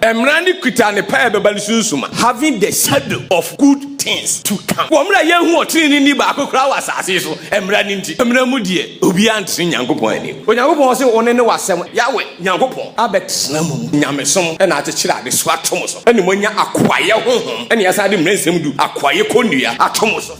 Emrani kritane pa bebali sunsuma. Having the shadow of good things to come. Wamra ye hu otini ni ba akokra wa asase so. Emrani nti. Emramu die obi antri Nyankopon ani. Onyankopon se one ne wasem yawe Nyankopon abetena mu nyamesom e na akekira ade so atom so. Ene monya akwaye honhom. Ene yasa de mrensem du akwaye konua atom so.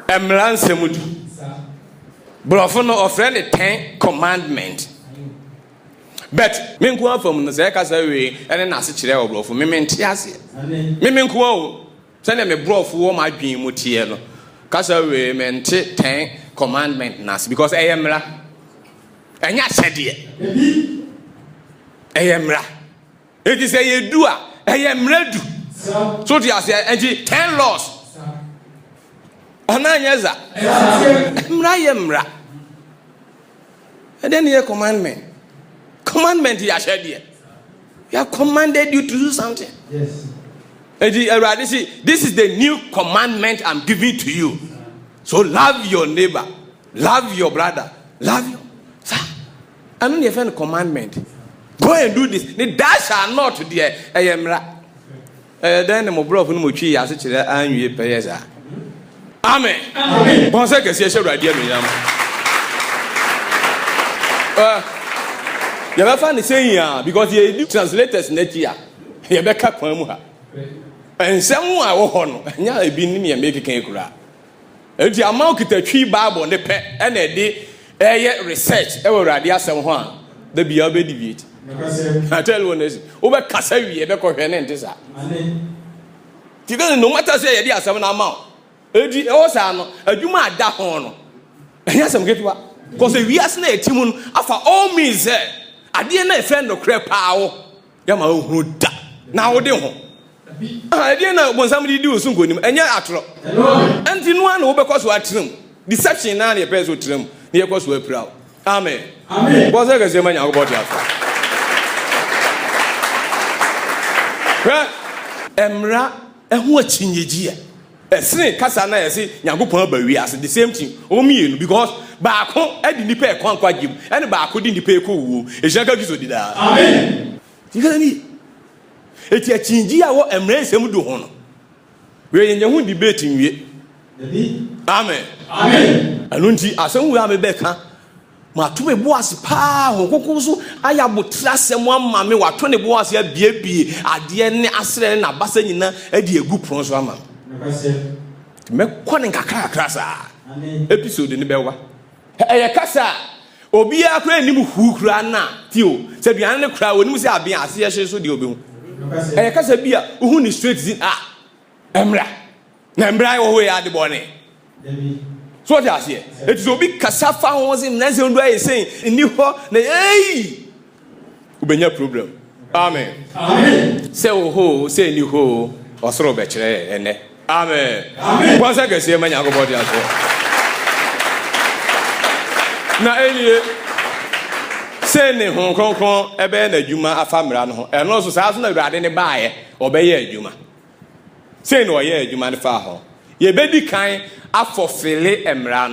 Emran semudu. Brofo no offer the 10 commandment. But me nko afam no say kasa we ene na ase kire o brofo me mente ase. Me nko o say na me brofo wo ma dwen mu tie no. Kasa we mente 10 commandment nas because eyemra. Enya hyede. Eyemra. It is say yedu a eyemra du. So ti ase enti 10 laws. Ananyeza. Mra. And then your commandment. Commandment you shared here. We have commanded you to do something. Yes. And this is the new commandment I'm giving to you. So love your neighbor, love your brother, love your. Sir, I don't have any commandment. Go and do this. The dash are not there. I am mra. Then the mobile no muchi as it and you pay. Amen. Amen. One second, see, I right here. You ever find the saying because you do translators next year. You better come and someone I want to know. I've been in here making cry. And the amount of the tree Bible on the pet and a day research ever idea someone the be able debate. I tell you one is over Cassavi, ever coherent is that. Because no matter say, idea seven amount. Edi osano adwuma ada ho no enya sem getwa because we as na etimun afa all means ade na efe no kre paawo ya ma ohuru da na wo de ho ade na bonsam di osun gonim enya atro enti no na wo be koso atrem deception na na e peso trem na e koso apira amen amen boss e gese manya go body afa emra ehu achinyeji Esne kasa na yesi Nyankopon abawi ase the same thing o mienu because baako edi nipa ekwankwa gim ene baako di nipa ekowu ehaka gizo di da amen tigani eti achinji a wo emre nsem du ho no we yenye hu debate nwie amen amen anunti asenwu a me beka ma to me boas pa ho kokoso aya botrasem amma me wato ne boas ya biebie ade ne asere na basa nyina edi egu pronso amma me kone kakra sa episode ni bewa eye kasa obi akra nim huukura na tio se duane ne kra woni se abian ase ye hye so de obi hu eye kasa bia uhu ni straight zin emra na emra wo we ade bone so dia ase it is obi kasa fa ho zin na se ndo aye sen ni ho na ubenya problem amen se ho se ni ho osoro be kire ene amen amen once again say manya go body aso na elie say ne hon kronkron ebe na adwuma afamra no ho eno so saa so na urade ne baaye obeye adwuma say no ye adwuma ne fa ho ye bedi kan afofile emra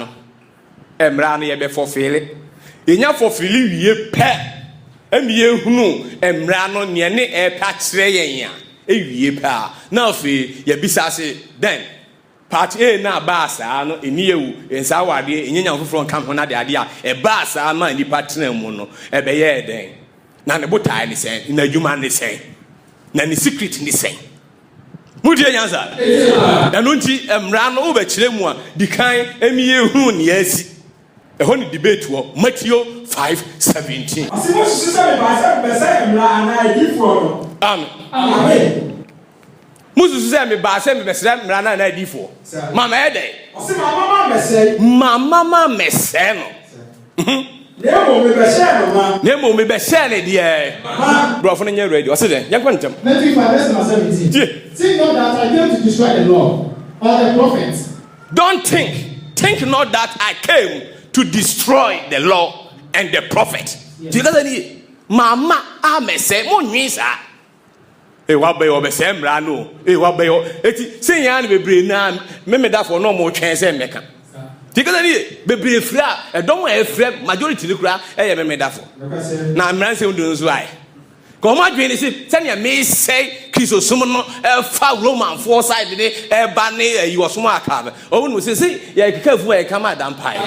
no ye be fofile yenya fofile wie pe emiye hunu emra no ne ne e pa kire yen ya ewie pa na ofe ya bisase then part A na baasa no eniyewu ensa wade enyenya foforo nka ho na de ade a e baasa ma ni partner mu no e be ye den na ne botai ni sen na adwuma ni sen na ni secret ni sen mudie nyanza na no nti emra no wo be kire mu a dikan emiye hu ne asi e ho ni debate wo Matthew 5:17 asimo sisa me baasa be say emra na idifo amen amen Musu say me ba say me be say mra na adifo mama e dey o say mama me say no Nemo me be say no ma Nemo me be say ne dey bro for no nya ready o say den yakwa ntem Matthew 5:17 See not that I came to destroy the law or the prophets. Don't think think not that I came to destroy the law and the prophet. Because mama amese mo nwisa. Wabe obese mra no. Wabe eti senya na bebre na me da for no mo twen se meka. Because bebre fra edom efra majority ni kura me da for. Na mra se ndo nso ai. Ko ma dwen si senya me say Christosum no fa Roman for side de ba ne yi osom aka. O no se ya kikafu e kama da mpai.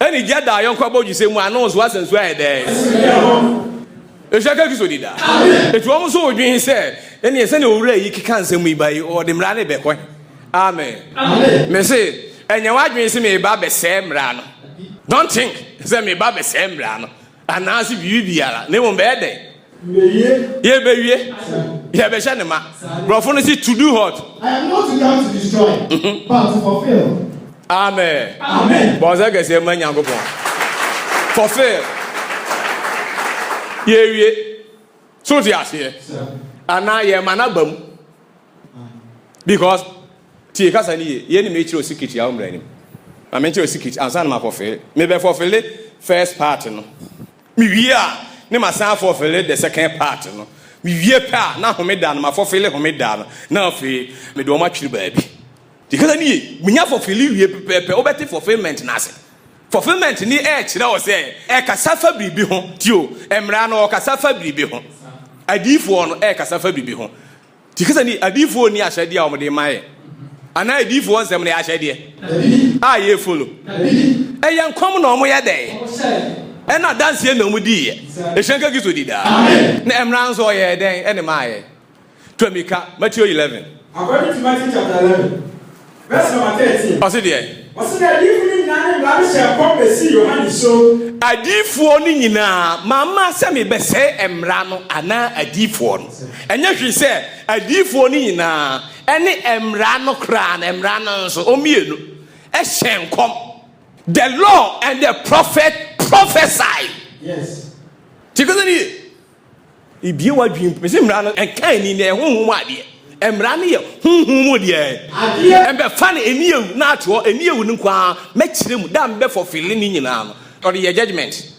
Any jada yon kwa boju se mu announce wa senso e dey. E shaka kiso dida. E tu omo so odwin se ene ye se ne owura yi kika nsem yi bai o de mra ne be kwen. Amen. Amen. Me say enye wa dwen se me ba be se mra no. Don't think say me ba be se mra no. Anasi bibiara ne mo be dey. Ye be wie. Ye be sha ne ma. Brofo no say to do what? I am not come to destroy, but to fulfill. Amen. Amen. Bonza que c'est man yango bon. Fulfill. Ye. So ti ase. Ana ye manabam. Because ti kasa ni ye ni me chiro secret ya umra ni. Ma me chiro secret ansa na ma fulfill. Me be fulfill first part no. Me wie a ne ma san fulfill the second part no. Me wie pa na homeda na ma fulfill homeda no. Na afi me do ma twiri ba bi. Because ni munya fulfill wie pepe obeti fulfillment na ase. Fulfillment ni kire o say kasafa bibi ho tio emra na o kasafa bibi ho adifo no kasafa bibi ho because ni adifo ni ahyade a o de maye ana adifo nsem na ahyade ye follow yankom na o mo ye dey na dance na mu di ye ehyenka giso di da na emra nso ye den ene maye to mika Matthew 11 according to Matthew chapter 11 verse number 13 o se dey Adifo ni nyina mama se me be se emra no ana adifo no enye hwe se adifo ni nyina ene emra no kra na emra no so omienu hyenkom the law and the prophet prophesy. Yes. Because ni ibie wadwin me se emra no enkan ni na ehunhum ade emra ne ye hunhum de embe fa ne eniyewu na ato eniyewu ni kwa mekire mu da mbe for feeling ni nyina no or the judgment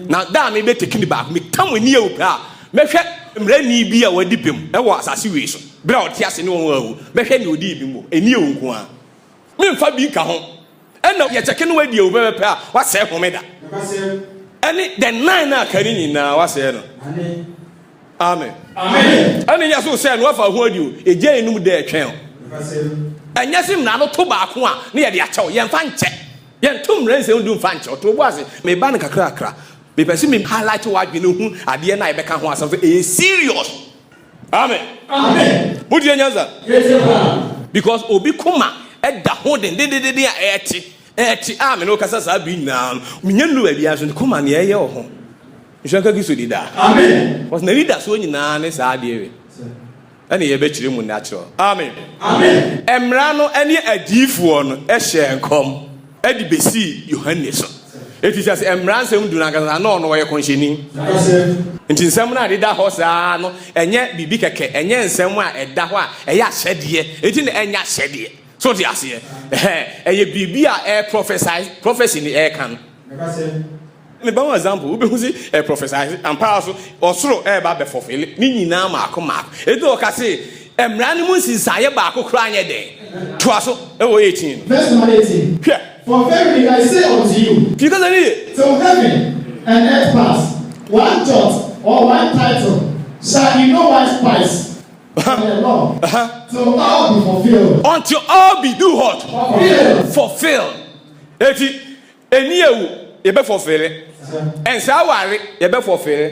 na da me be take ni back me kam eniyewu pra mehwe emra ni bi a wadi pem e wo asase we so bra o ti ase ne won awu mehwe ni odi bi mu eniyewu nko a me mfa bi ka ho ena ye cheke no wadi ewu be pa wa se homeda eni the nine na kari nyina wa se no amen. Amen. Ani ya so say no afa ho adi o eje enum de etwen o anya sim na no to ba ko a ne ye de achew ye mfa nche ye ntum rense ndu mfa nche to bo ase me ba ne kakra akra be pese me highlight wa dwe no hu ade na ye beka ho asam so e serious. Amen. Amen. Budi anyaza yes because obi kuma e da ho den de a eti amen o kasa sa bi na menya nu abi aso kuma ne ye ho Ishaka giso di da. Amen. Was na leader so nyina ne sa ade we. Ane ye be kire mu natural. Amen. Amen. Emra no ane adifo no hye nkom. Adi besi Yohane so. Eti just emra nsem du na kasa na ono ye konhyeni. Nti nsem na ade da ho sa no enye bibi keke enye nsem a eda ho a eye ahyede eti na enya ahyede. So ti ase eye bibi a prophecy ni kan. Me ba one example we be hu say prophesy and power so osoro ba be fulfill ni nyina maako edo o ka say emra ni mu nsinsaye ba akokoro anye den to aso e wo 18 verse 18 for verily I say unto you because any till heaven and earth pass one jot or one title shall in no wise pass the law till all be fulfilled until all be do what fulfill eti eniyewu ye be fulfill ensa ware ye be fulfill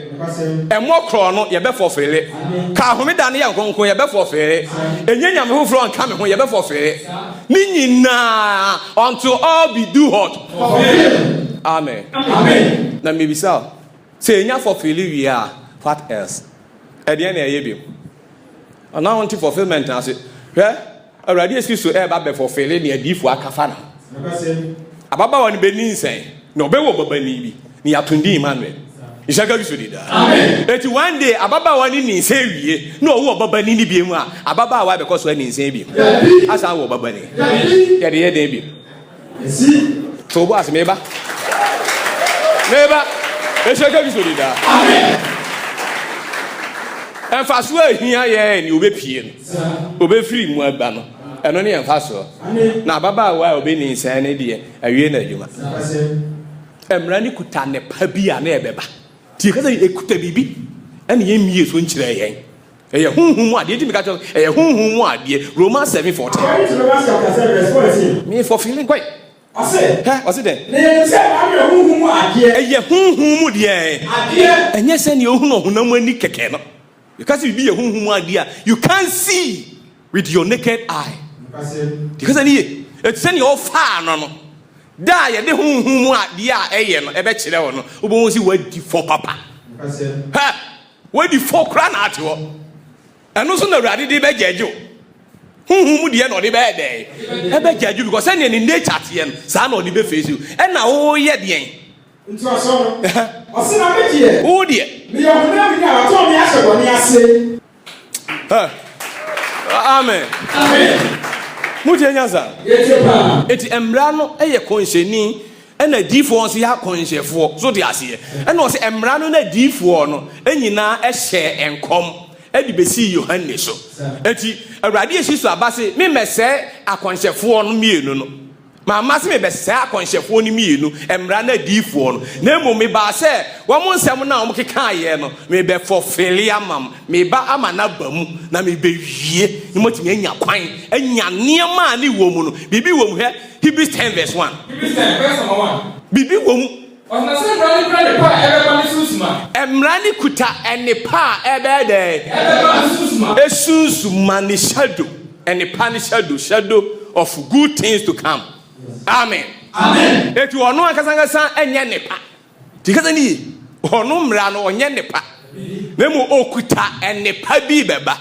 emokro no ye be fulfill ka homeda ne yankonkon ye be fulfill enyanyam hofro nka me ho ye be fulfill ni nyina until all be do what fulfill. Amen. Amen. Na me bisa say enya fulfill wi a what else e de na ye bi ana want fulfillment na say hwe awrade esiso e ba be fulfill ne adifo akafa na ababa woni be ni nsen no be wo baba ni bi ni atundi Emmanuel ishaka giso di da. Amen. Eti one day ababa wani ni nsen wie no wo baba ni bi mu a ababa wa because wani nsen bi asa wo baba ni ye de den bi See? So boss meba. Eshaka bisolida. Amen. Emfa so ahia ye ni obepie no. Obefiri mu aba no. Eno ne emfa so. Na baba wa obeni nsan ne de awie na adwuma. Emra ni kuta ne pa bi a na ebeba. Ti ka say ekuta bibi. Ene ye mie so nkire yen. Eye hunhun mu ade ti me ka cho eye hunhun mu ade Romans 7:14. Romans chapter 7 verse 14. Me for feeling quite. I say. Ha, what's it then? Ne say am hunhun mu ade. Eye hunhun mu de. Ade. Enye se ne ohun ohunam ani keke no. Because you be a hunhun mu ade you can't see with your naked eye. Because any it's send your far no. Da ye de hunhun mu ade a eye no ebe kire wo no. Obo si wadi for papa. Ha, wadi for kra na ate wo. Eno so na urade de be jeju. Hunhun mu de no de be de. Ebe jeju because any in nature tie no sa na o de be face you. E na wo ye de Nti aso no. Ose na me die. Wo de. Me yo huna mi na to me asebo ni ase. Amen. Amen. Mutie nyansa. Yete pa. Eti emra no eye konhyeni ena difo on se ya konhyefo so de ase ena o se emra no na difo no enyina ehye enkom edi besi Yohane so eti awurade ehyi so abase me mese akonhyefo no mienu no mama se me bese akonhyefo no mienu emra na difo no na emo me ba se wo mo nsem na wo keka ye no me be for filia mam me ba ama na bamu na me be wie ni motimi anya kwan anya niema ni wo mu no bibi wo mu he Hebrews 10 verse 1. Hebrews 10 verse 1. Bibi wo mu Ona se brani brani pa ebe ba ni susuma. Emrani kuta ene pa ebe de. Ebe ba ni susuma. Esusuma ni shadow. Ene pa ni shadow of good things to come. Amen. Amen. Eti ono akasangasa enye ne pa. Tikasa ni ono mra no onye ne pa. Nemu okuta ene pa bi beba.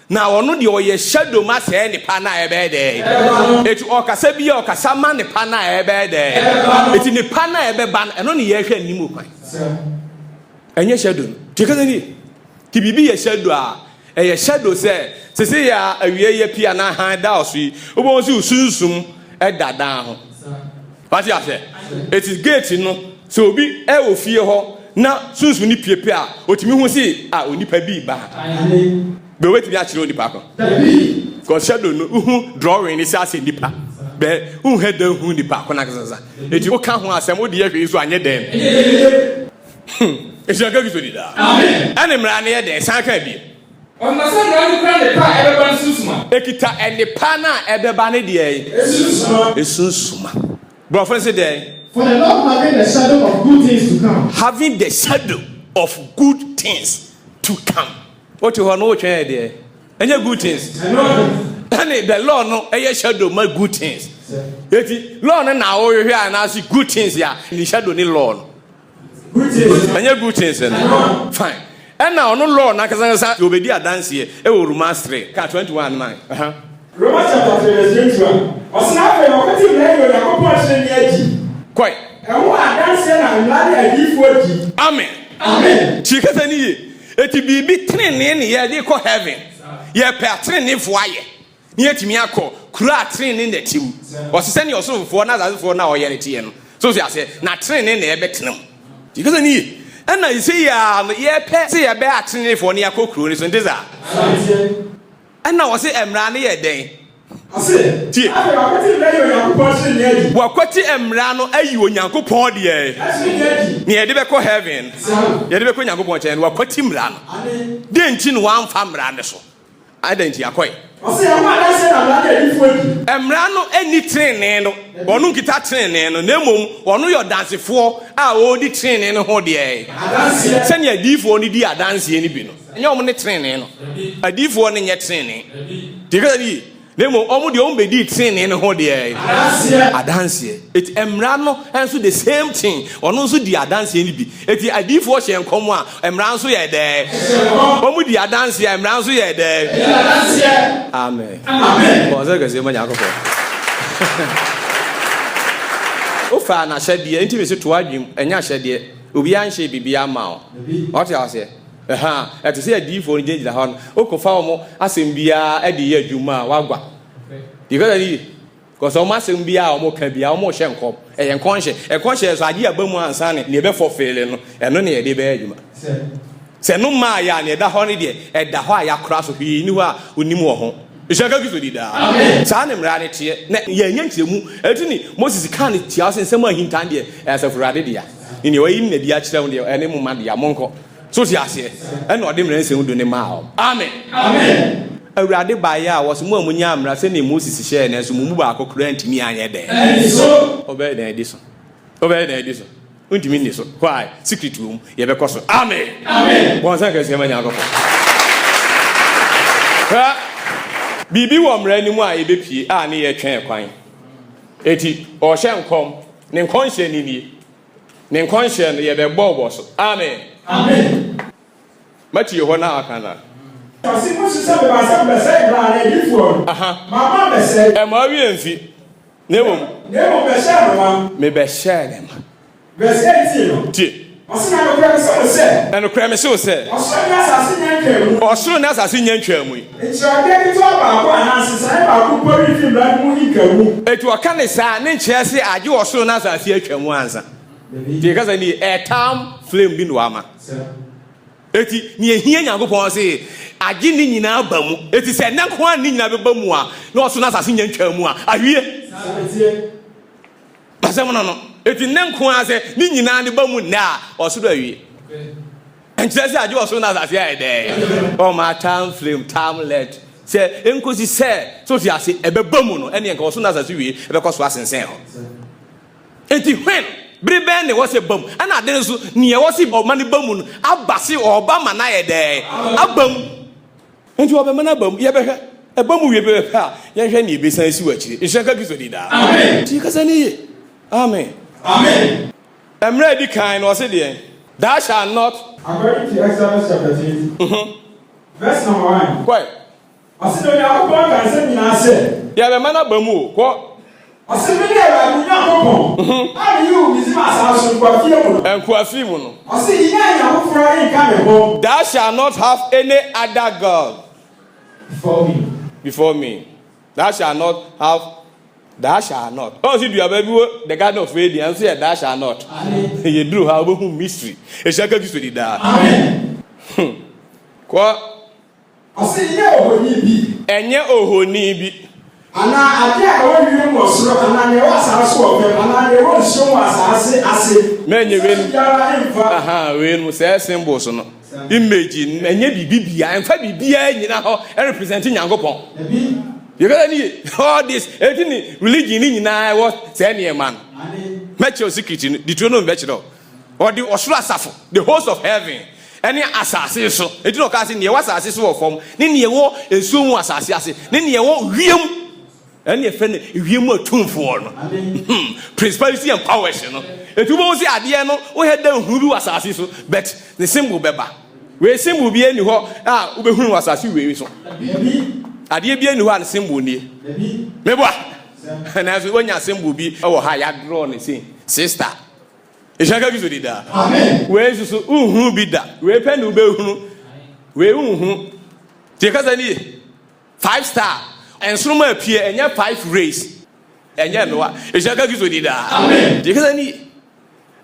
Na ono de oye shadow ma se ne pa na ebe de. Eti okasa bi okasa ma ne pa na ebe de. Eti ne pa na ebe ba eno ne ye hwe animu kwan. Enye shadow. Tikasa ni ti bibi ye shadow a eye shadow se ya awie ye pia na han da osu. Obo si usunsum e dada ho. What you say? It is gate no. So obi e ofie ho na sunsun ni piepie a otimi hu si a onipa bi ba. Be wait bi a kire onipa ko. Because shadow no hu drawing ni say nipa. Be hu head hu nipa ko na kasa. Eti o ka ho asem o de ye hwe so anye dem. Esi aka bi so di da. Amen. Ane mra ne ye de san ka bi. Ona se brani brani pa ebe ba ni susuma. Ekita ene pa na ebe ba ne de. Esusuma. Bro, friend say there. For the Lord having the shadow of good things to come. Having the shadow of good things to come. What you know what there? Any good things? And the Lord no a shadow my good things. Yeti Lord na o here and I see good things here. The shadow ni Lord. Good things. Any good things? Fine. And now no Lord na kasa you be there dance here. E wo Romans 3, 21 man. Romans chapter 3 verse 21. Osna fe okati na yo Yakobo ahye ni aji. Quite. Ewo adanse na nlade adifo aji. Amen. Amen. Chikasa ni eti bibi trene ne ye de ko heaven. Ye pe trene fo aye. Ni etimi akọ kura trene ne tim. Osise ne osofo na azafo na oye ne tie no. So se ase na trene ne ebe tenam. Chikasa ni and I say ya ye pe se ye be atrene fo ne akokuro ni so ndiza. And now say emra ne ye den. Ase. Tie. Afi okati na yo Yakobo ahye ni aji. Wakwati emra no ayi onyankopon de ye. Ahye ni aji. Ni ye de be ko heaven. Ye de be ko onyankopon chen wakwati mra no. Amen. De nti no wan fa mra ne so. Identity akoy. Ose ewo adanse na nlade adifo aji. Emra no eni trene no. Onu nkita trene no. Nemom onu yo dansefo a o di trene no ho de ye. Adanse. Sene adifo ni di adanse ni bi no. Enye omo ne trene no. Adifo ni nye trene. Tika ni nemo omo de ombe di trene no ho de ye. Adanse. It emra no enso the same thing. Onu nso di adanse ni bi. Eti adifo hye nkomo a emra nso ye de. Omo di adanse emra nso ye de. Amen. Amen. Bon, ça que c'est moi Yakobo. O fa na hyede enti me se to adwum enya hyede obi anhye bibia ma o. What you say? Eti se adifo ni gida ho no. O ko fa omo asem bia e de ye adwuma wagwa. Because because almost be our more can be our more shank and conscious idea boom and sunny never for failing and only a day. Say no Maya near the holiday at the higher cross of he knew who knew more home. You shall go to the down. Son and Ranity, Yank, Moses can't tell us in some hint as of Radidia. In your in the Diachel, the animal man, the Amonco. So she says, and what them who do the mouth. Amen. Amen. A radi by ya was more munyam, sending Moses share and as Mumba current me and yet. And so obey the edition. Obey the edition. Won't you mean this? Why? Secret room, you have a cost. Amen. Amen. One second, Semanago. Bibi wom rani mu a ebepi a ne ye twen kwan eti o hye nkom ne nkonhye ni ne nkonhye no ye be bobo so amen amen mati ho na akana asi mo sisa be ba sa be say bra na difo mama be say e ma wi enfi nemo be say no me be share dem be say ti no ti osina no kra so say na no kra me so say osina asase nyankwamu osoro na asase nyankwamu enti ade ti ba ko anase sai ba ko pori fi bra mu hikamu etu aka ne sa ne nche se age osoro na asase atwamu ansa ti kaza ni etam flame bi no ama eti ni ehia nyankopon se age ni nyina ba mu eti se ne nko an ni nyina be ba mu a na osoro na asase nyankwamu a ahwie pasem no eti ne nko an se ni nyina ne ba mu na osoro ahwie and just as you also know that yeah, oh my time flame, time let. Say, Encosi said, so she has a bebamuno, and the also knows as we because was insane. And when Bribend was a bum, and I didn't near was it or money bamun, Abasi or Obama na day, a bum. And you have a man a bum, a bum will be a young business which is a good idea. Amen. Amen. Amen. I'm ready, kind was it there. Thou shalt not. According to Exodus chapter 20, verse number 1. Quite. I said, "I can say, I said, yeah, the man of Bamu, what? I said, how you is my house and Quafimuno? I see, yeah, thou shalt not have any other God before me. Thou shalt not have. Thou shalt not. Oh, see, you have the God of faith, and say, thou shalt not. You do have a mystery. It shall give you the amen. What? I say, yeah, Ohoni, and yet, Ohoni, and I can't you was and I was also and I was so as I say, many win. Aha, when we say symbols, imagine, and yet be and Fabi be representing Yangopon. You got any all this religion in I was saying a man. Met your secret in the throne of vegetable or the Osra Safo, the host of heaven. Any assassin, so it look as in your assassin form. Then you walk and soon was assassin. Then you walk real and your friend, you more tomb for principality and powers. You know, it was the idea we had done who was assassin, but the symbol beba. We symbol be anywhere. Who was assassin. Adie bia ni ho an symbol nie me boa na so wonya symbol bi e wo ha ya draw ne say sister e shaka bi so di da amen we so unhu bi da we pe no be hunu we unhu ti ka ni 5 star ensuro apie enya 5 race enya no wa e shaka bi so di da amen ti ka ni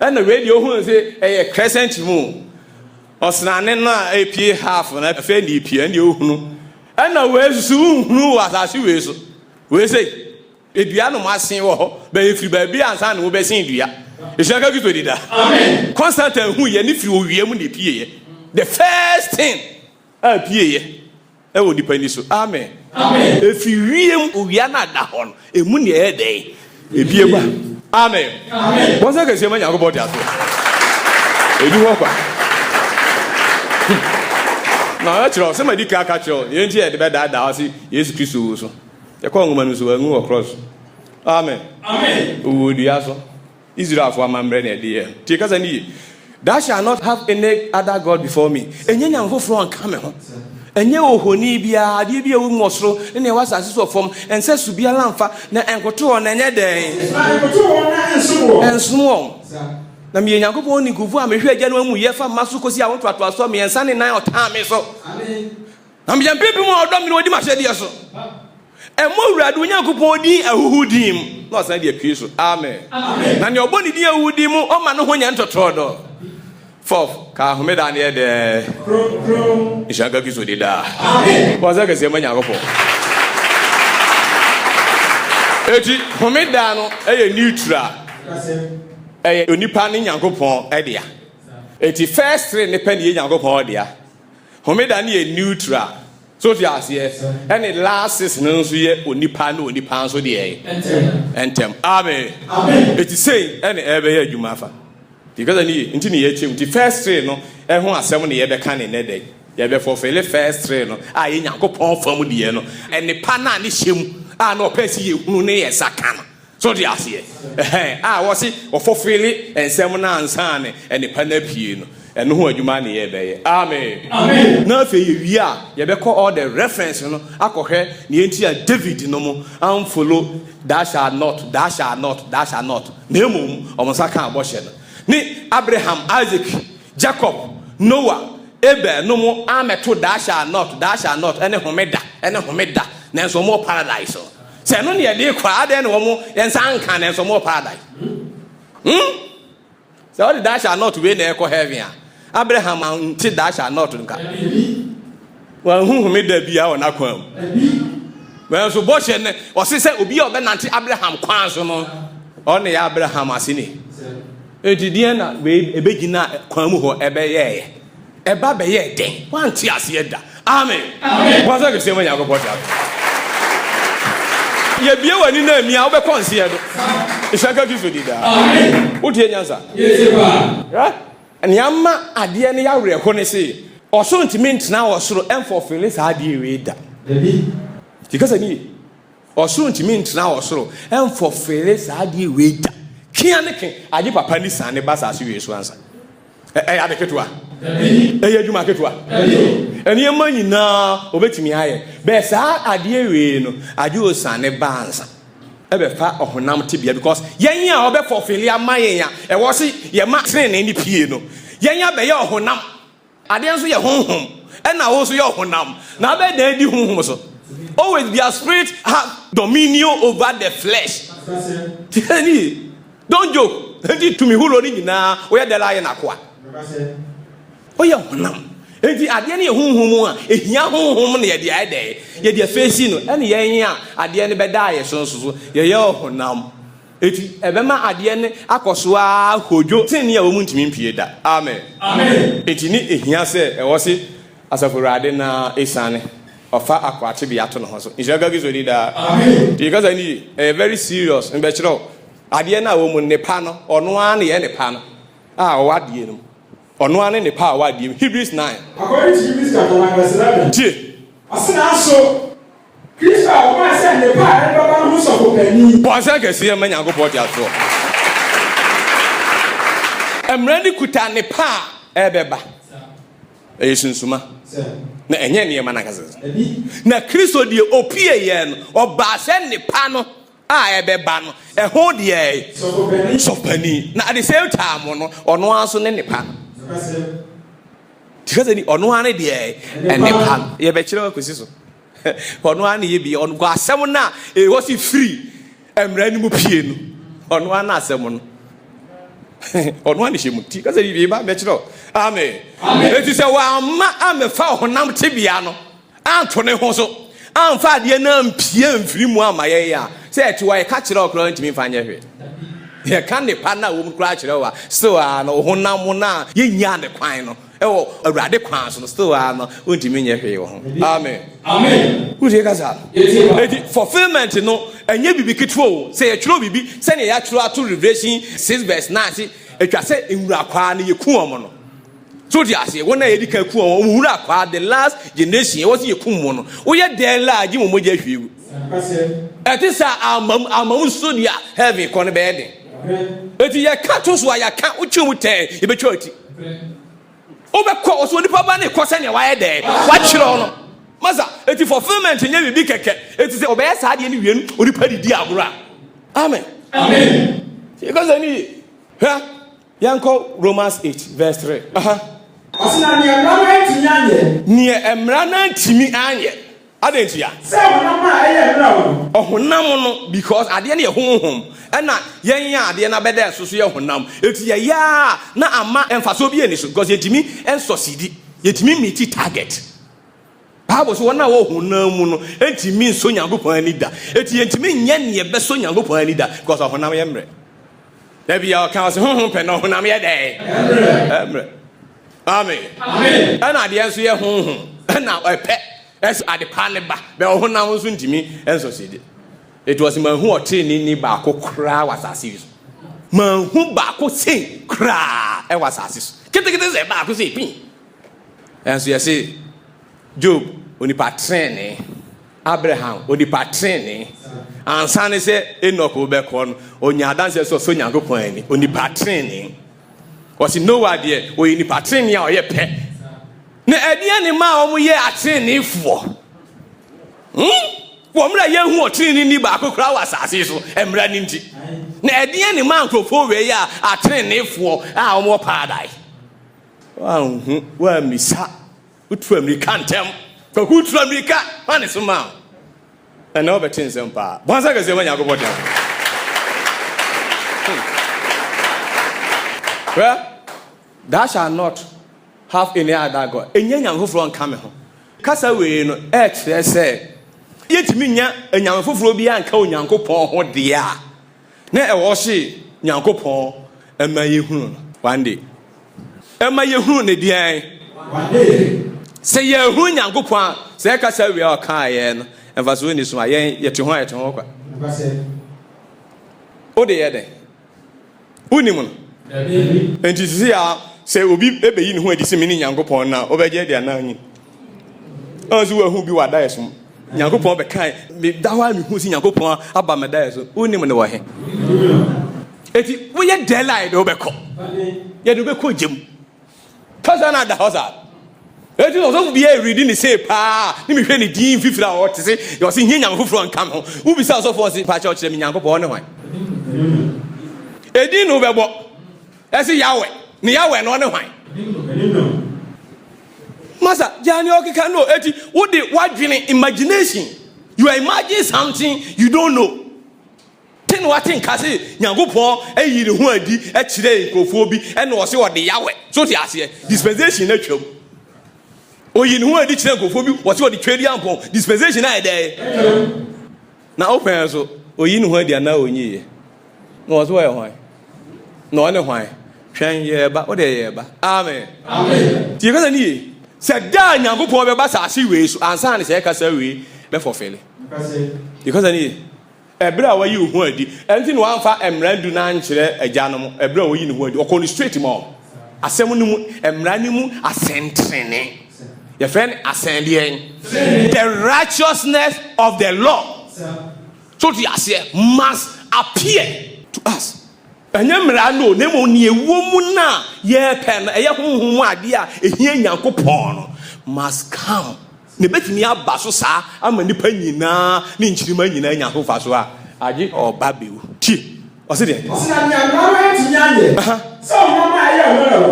na radio hu say e crescent moon osnane na apie half na fe ni pie ni ohunu. And now where's soon who was as you is? We say, if you are no massing or if you be and son will be seen, dear. It's not going to do that. Amen. Constant who you if you hear when the first thing appear, that will depend so. Amen. Amen. If you read, we are not that one. A money a day. If you amen. Amen. Once I can say, man, I'll go about that. If you walk. Na natural somebody can catch you. You ain't here the bed that house. Yes, Christ. So the Congo so we cross. Amen. Amen. Who do you ask? Israel for my brain idea. Take us any. Thou shalt not have any other God before me. And you know for and come home. And you Ohoni bia, die bia wo mosro, ne was as of form, and says to be a lamfa, na enkoto on any day. And small. Na me Yakobon ni kuvu amehwe agya no amu yefa maso kosi a wonto aso me ensa ne nan otan me so amen na me yampepi mo odom ni odi mahwede so Emo urade Onyankopɔn din ahuhudim. No san de Kristo. Amen. Na ne oboni din ahuhudim o ma no ho nya ntotrodo. Fourth, ka homeda na de Ishaka Kristo de da. Amen. Waza ka se ma Nyankopɔn. Eti homeda no eye neutral. Eye onipa ne Nyankopɔn e dia. Eti first three ne pen ye Nyankopɔn dia. Homeda ne ye neutral. So the yes. And the last is no so ye onipa no onipa so de entem. Amen. Amen. It is saying any ever here jumafa. Because ani nti ne ye chem the first three no e ho asem ne ye be kan ne dey. Ye be fulfill first three no a ye Nyankopɔn fam de no. Enipa na ne hyem a na opesi ye hunu ne ye saka no. So the yes. Was it or fulfill and seven ansa ne enipa na pie no. And who adwuma ne ye be. Amen. Amen. Na fe ye a ye be call all the reference no akohwe ne enti a David no mo am follow thou shalt not thou shalt not thou shalt not na emom omosa kan aboshe no ni Abraham, Isaac, Jacob, Noah, Abel no mo ameto thou shalt not ene homeda na so mo paradise se no ne ye de kwa ade ne wo mo yensa anka na so mo paradise so all the thou shalt not we na ekọ heaven a Abraham anti thou shalt not nka wa homeda bia wona kwam when so boshe ne o se obi obe nanti Abraham kwan so no o ne ya Abraham asini edidie na we ebegina kwan mu ho ebe ye eba be ye den wanti ase da. Amen. Amen. Waza ke se ma Yakobot ye bie wani na amia wo be konse ye do Ishaka Kristo di da. Amen. Wo tie nyansa yes ba anyama ade ne ya were ho ne se oso ntimi ntena osoro emfo felis ade we da because ani oso ntimi ntena osoro emfo felis ade we da kia ne ken age papa ni san ne basa so we so ansa ade ketua adwuma ketua eni ema nyina obetimi aye be sa ade we no age o san ne bansa ebe fa ohonam tibia because yen a obe fulfill amayen a e wo se ye ma tren ne ni pie no yen a be ye ohonam ade nso ye honhom e na wo so ye ohonam na be na di honhom so always their spirit have dominion over the flesh. Don't joke. To me who lo ni nyina wo ye de la ye na kwa o ye honam enti ade ne honhom a ehia honhom ne ye de ade ye de face no ene ye yen a ade ne be da ye so ye honam enti ebema ade ne akoso a hojo tin ne a wo muntimi mpie da. Amen. Amen. Enti ni ehia se e wo se asafurade na esane ofa akwate bi ato no ho so Ishaka Kristo di da. Amen. Because I need very serious in bechiro ade na wo mu ne pa no ono a ne ye ne pa no a wo ade no ono ane ne pa wa di Hebrews 9 according to Hebrews chapter 9 verse 11 tie asena so Kristo a wo ase ne pa e baba no so ko pani bo ase ke se ma Nyankopɔn ti aso emrani kuta ne pa e beba e sunsuma na enye ne ma na kase na Kristo die opie ye no oba se ne pa no a e beba no e ho de so pani na at the same time no ono aso ne pa because any ono ane de ene pan ye be kire akosi so ono ane ye bi ono go asem na e wo si free emra ni mu pie no ono ane asem no ono ane shemu ti because ye ba be kire. Amen. Amen. It is a wa ma amefa honam tebia no anto ne ho so amfa de na mpie mfiri mu amaye ya se eti wa ye ka kire okro ntimi fanye hwe ye kan ne pa na wo mu kra kire wa so no honam na ye nya ne kwan no e wo awrade kwan so still no ntimi nye hwe wo ho. Amen. Amen. Who dey gaza eti fulfillment no enye bibi kitwo se ye kiro bibi se ne ya kiro ato Revelation 6 verse 9 se etwa se enwura kwa na ye ku omo no so di ase wona ye di ka ku omo nwura kwa the last generation ye was ye ku mo no wo ye den la agi mo moja hwewu etisa amam so dia heaven kon be den eti ye ka to so ya ka utwemu ten ye be twati obekọ oso nipa ba ne kọ se ne wa ye den wa kiro no maza eti fulfillment nye bibi keke eti se obeye sa de ne wienu onipa didi agora. Amen. Amen. Because any yanko Romans 8 verse 3 asina ne emra na ntimi anye adentia say honam eye mra wo honam no because ade na ye honhom na yen ya ade na beda so ye honam eti ya na ama emfaso bi eni so because yetimi en succeed yetimi meet target Bible so na wo honam mu no entimi nso Nyankopon ani da eti yetimi nye ne be so Nyankopon ani da because honam ye mre da bi ya kan so honhom pe no honam ye de mre amen ana ade nso ye honhom na epe es ade pa ne ba be honam nso ntimi en succeed. It was manhu otini ni ba ko kra wasase so manhu ba ko sei kra e wasase so kete ze ba ko sei pin enso ye say Job oni patrene Abraham oni patrene ansa ne se Enoch wo be ko no onya adanse so Nyankopon ani oni patrene was Noah there o ni patrene a o ye pe na ade ne ma o mo ye atrene fo Womra ye hu otini ni ba akokra wasase so emra ni nti na ede ne man krofo we ya atrenefo a omo paradise wa misa utu America ntem ko utu America ane so ma na obetin sem pa bonsa ga se ma Nyankopon dem well that shall not have any other god enye Nyankopon come ho kasa we no e kire se yetimi nya anyam foforo bi anka Onyankopon ho de a na e wo hye Nyankopon ema yehunu one day ema yehunu ne dian one day se yehunu Nyankopon se ka sa wi a ka ye no emfa so ni so ayen yete ho kwa o de ye de unimu no enti sisi a se obi ebeyi ne ho adisi mini Nyankopon na obeje de na anyi anzu wa hu bi wada yeso Nyankopon be kai me dawa mi hu si Nyankopon aba me da yeso unim ne wo he eti wo ye daylight do be ko ye do be ko jem kaza na da hoza eti no so bi e read ni say pa ni mi hwe ni din fifira o te se yo se hia Nyankopon nkam ho wo bi sa so for se pa cha o kire mi Nyankopon ne hwan edi no be bo esi yawe ni yawe no ne hwan Masa, Jani Okika no, eti, what the what dreaming imagination? You are imagining something you don't know. Ten what in Cassie, Nyankopon, you the one di, chile, kofobi, and was what the Yahweh. So the Asia, dispensation natural. Oh, you know what the chile kofobi, what's what the trade yampon, dispensation I day. Now open so, oh, you know where they are now in ye. No, as well, why? No, no, why? Train ye, but what they are, amen. Amen. Do you got any? Said da Nyankopon be ba saasi we so ansa ne se kasa we be fulfill because ani ebra wa yi hu adi enti no anfa emrandu na nkire agyanom ebra wa yi ne hu adi okon straight mo asem no mu emra ni mu asentrene your friend ascending the righteousness of the Lord so the asia must appear to us. Anyamra no nemo ni ewomu na ye pen eye honhom ade a ehia Nyankopon no must come ne betimi aba so sa ama nipa nyina ne nchirima nyina Nyankopon so a age oba bewu ti o se de o se na nyamra enti nyanye so mama aye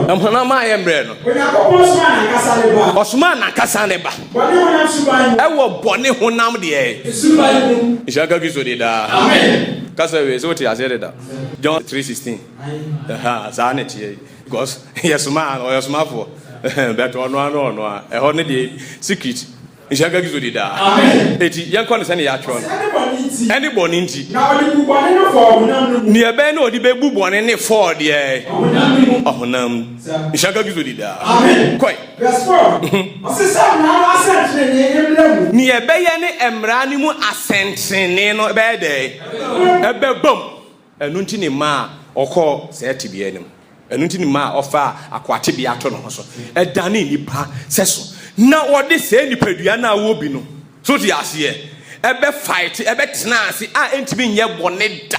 o na mama aye mbre no Nyankopon so na nkasa ne ba osuma na nkasa ne ba bone honam suban e wo bone honam de suban mu ishaka gizo de da amen. Kasa we so what you said that John 3:16 zaneti because yes man or yes man for but no e ho ne dey secret ishaka gizo dey da amen eti yankon se ne ya tro anybody nti na odi bu bone no for honam ni ebe na odi be bu bone ne for de honam ishaka gizo dey da amen koi verse 4 osisa na asentrene emlamu ni ebe ye ne emra ni mu asentrene no be de ebe bom enu nti ni ma okọ se tibia nim enu nti ni ma ofa akwate bia ato no so edane nipa seso na wode se nipadua na wo bi no so ti ase ebe fight ebe tena ase a entimi nye bone da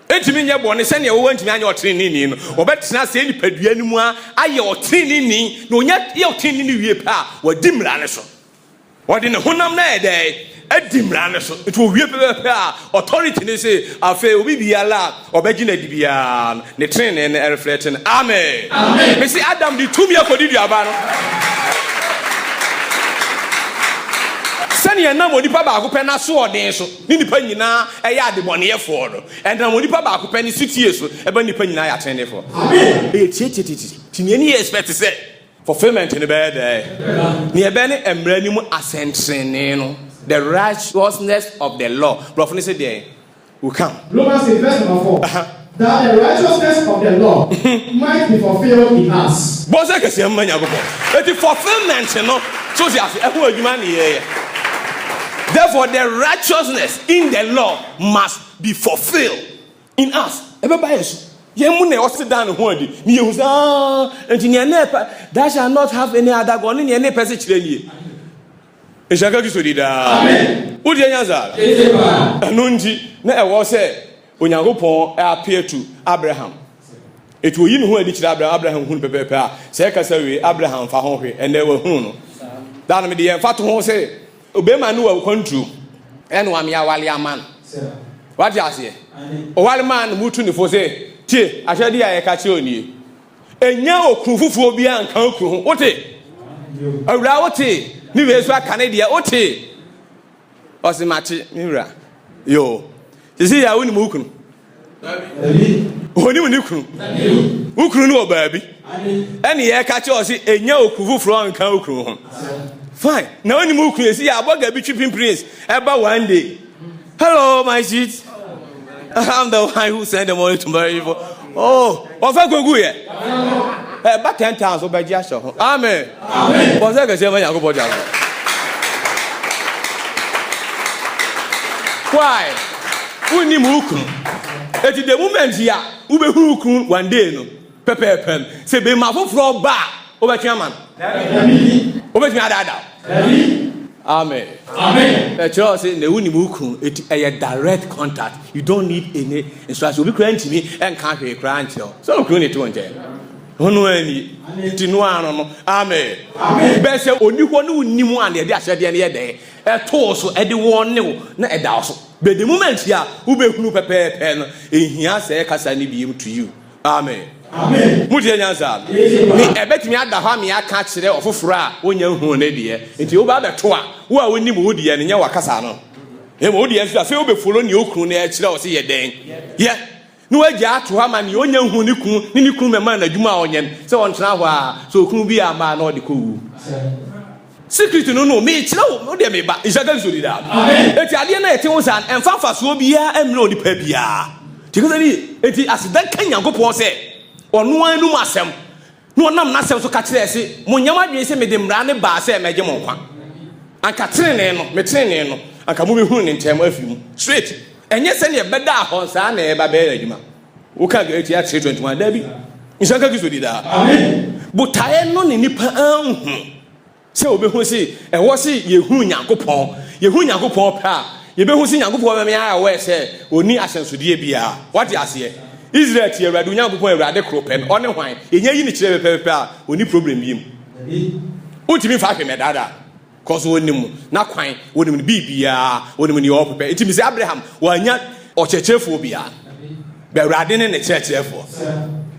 entimi nye bone se ne wo entimi anya otene ni no obetena ase nipadua ni mu a aye otene ni no nya ye otene ni wie pa wadi mra ne so wode ne honam na ede edimra ne so it will wie pepe a authority ne say afa obi biala obegina dibia ne train ne reflect amen amen me say Adam di tumi akodi duaba no sani enam onipa baako pɛ na so ɔden so ni nipa nyinaa ɛyɛ adebɔneyɛfoɔ no ɛnam onipa baako pɛ ne sitie so ɛbɛ nipa nyinaa yɛ atenefo amen tie tinie ni expect sɛ fulfillment ne bɛyɛ dɛ ne ɛbɛ ne mmara ni mu asɛntrene no the righteousness of the law brɔfo ne sɛ deɛ will come. Romans 8 verse number 4. That the righteousness of the law might be fulfilled in us. Bọ́sẹ̀ kẹsì ẹ̀ mọ̀ nyàgòpọ̀. Eti fulfilment no so si ase ẹ̀hún ẹ̀dwuma ni yẹ. Therefore the righteousness in the law must be fulfilled in us. Ẹ bẹ bá yẹ so. Yẹn mu na ẹ ọsẹ dan ne ho adi. Ni yẹ hu sẹ nti ni ẹ nẹ pẹ that shall not have any other God. Ni ẹ nẹ pẹ sẹ kyerẹ ni yẹ. Ehyaka Kristo di daa. Amen. Wodi ẹ nyanza. Ẹnu nti na ẹ wọ sẹ Onyankopɔn appear to Abraham. It will you who did Abraham who prepare. Say Casawi, Abraham for home, and they were who. Down with the fat home say, Obema knew a country, and one Yawali man. What you say? A wild man moved to the Fose, Tea, I shall dear catch you on you. And now, Kufuphobia and Kanku, Ote. A rawty, New Israel Canada, Ote. Osimati, Mira. Yo. You see, I wouldn't move. When you knew, who could know, baby? Any air catcher or see a young kufu from Kaukru. Fine. Now, any move, you see, I bought a chipping prince about one day. Hello, my seat. I'm the one who sent the money to marry for. Oh, of a good year. About 10,000 by Joshua. Amen. Amen. Was I say, my uncle? Why? Uni mukun. Eti the moment here, ube hukun one day no. Pepe pen. Se be ma foforo ba. Obe chiaman. Obe chiada. Amen. Amen. The church say the uni mukun it a direct contact. You don't need any instruction. Obi kran timi en kan hwe kran tio. So kran ne to nje. Hono ani. Ti no ano no. Amen. Amen. Be se oni ho no nimu an de ahyede ne ye den. E to so e de won ne wo na e da so. But the moment here, ube pepe pen, ehia say kasa ni bi to you. Amen. Amen. Muti enyanza. Me ebetimi ada ha me aka kire ofoforo a onya hu ne de. Enti oba beto a, wo a woni mu wodi ye ne nya wakasa no. E mo wodi afi obe follow ni okunu na kire o se ye den. Ye. No agya ato ha ma ne onya hu ni kun, ni kun me ma na dwuma a onye. Se won tena ho a, so okunu bi ama na o de ko wu. Secret no me kire wo de me ba Isaka Kristo da eti ade na eti wo san emfa so bia emre odi pa bia tikazani eti asidan kan Yankopɔn se ono anu masem no nam na asem so ka kire se mo nyama dwe se me de mra ne ba se meje mo kwa anka trene no me trene no anka mo be hu ne ntem afi mu straight enye se ne beda ahon sa na e ba be adwuma wo ka eti ya 321 da bi Isaka Kristo da amen botae no ne nipa anhu se obehu si ewo si yehu Nyankopɔn pa yebehu si Nyankopɔn me ya we se oni asensodie bia what you say Israel ti Awurade Nyankopɔn Awurade kropen one hwan enya yi ni kire pepe a oni problem biem utimi fa hwe me dada cause wonim na kwan wonim bibia wonim ni opepe itimi se Abraham wanya ochechefo bia be Awurade ne ne chechefo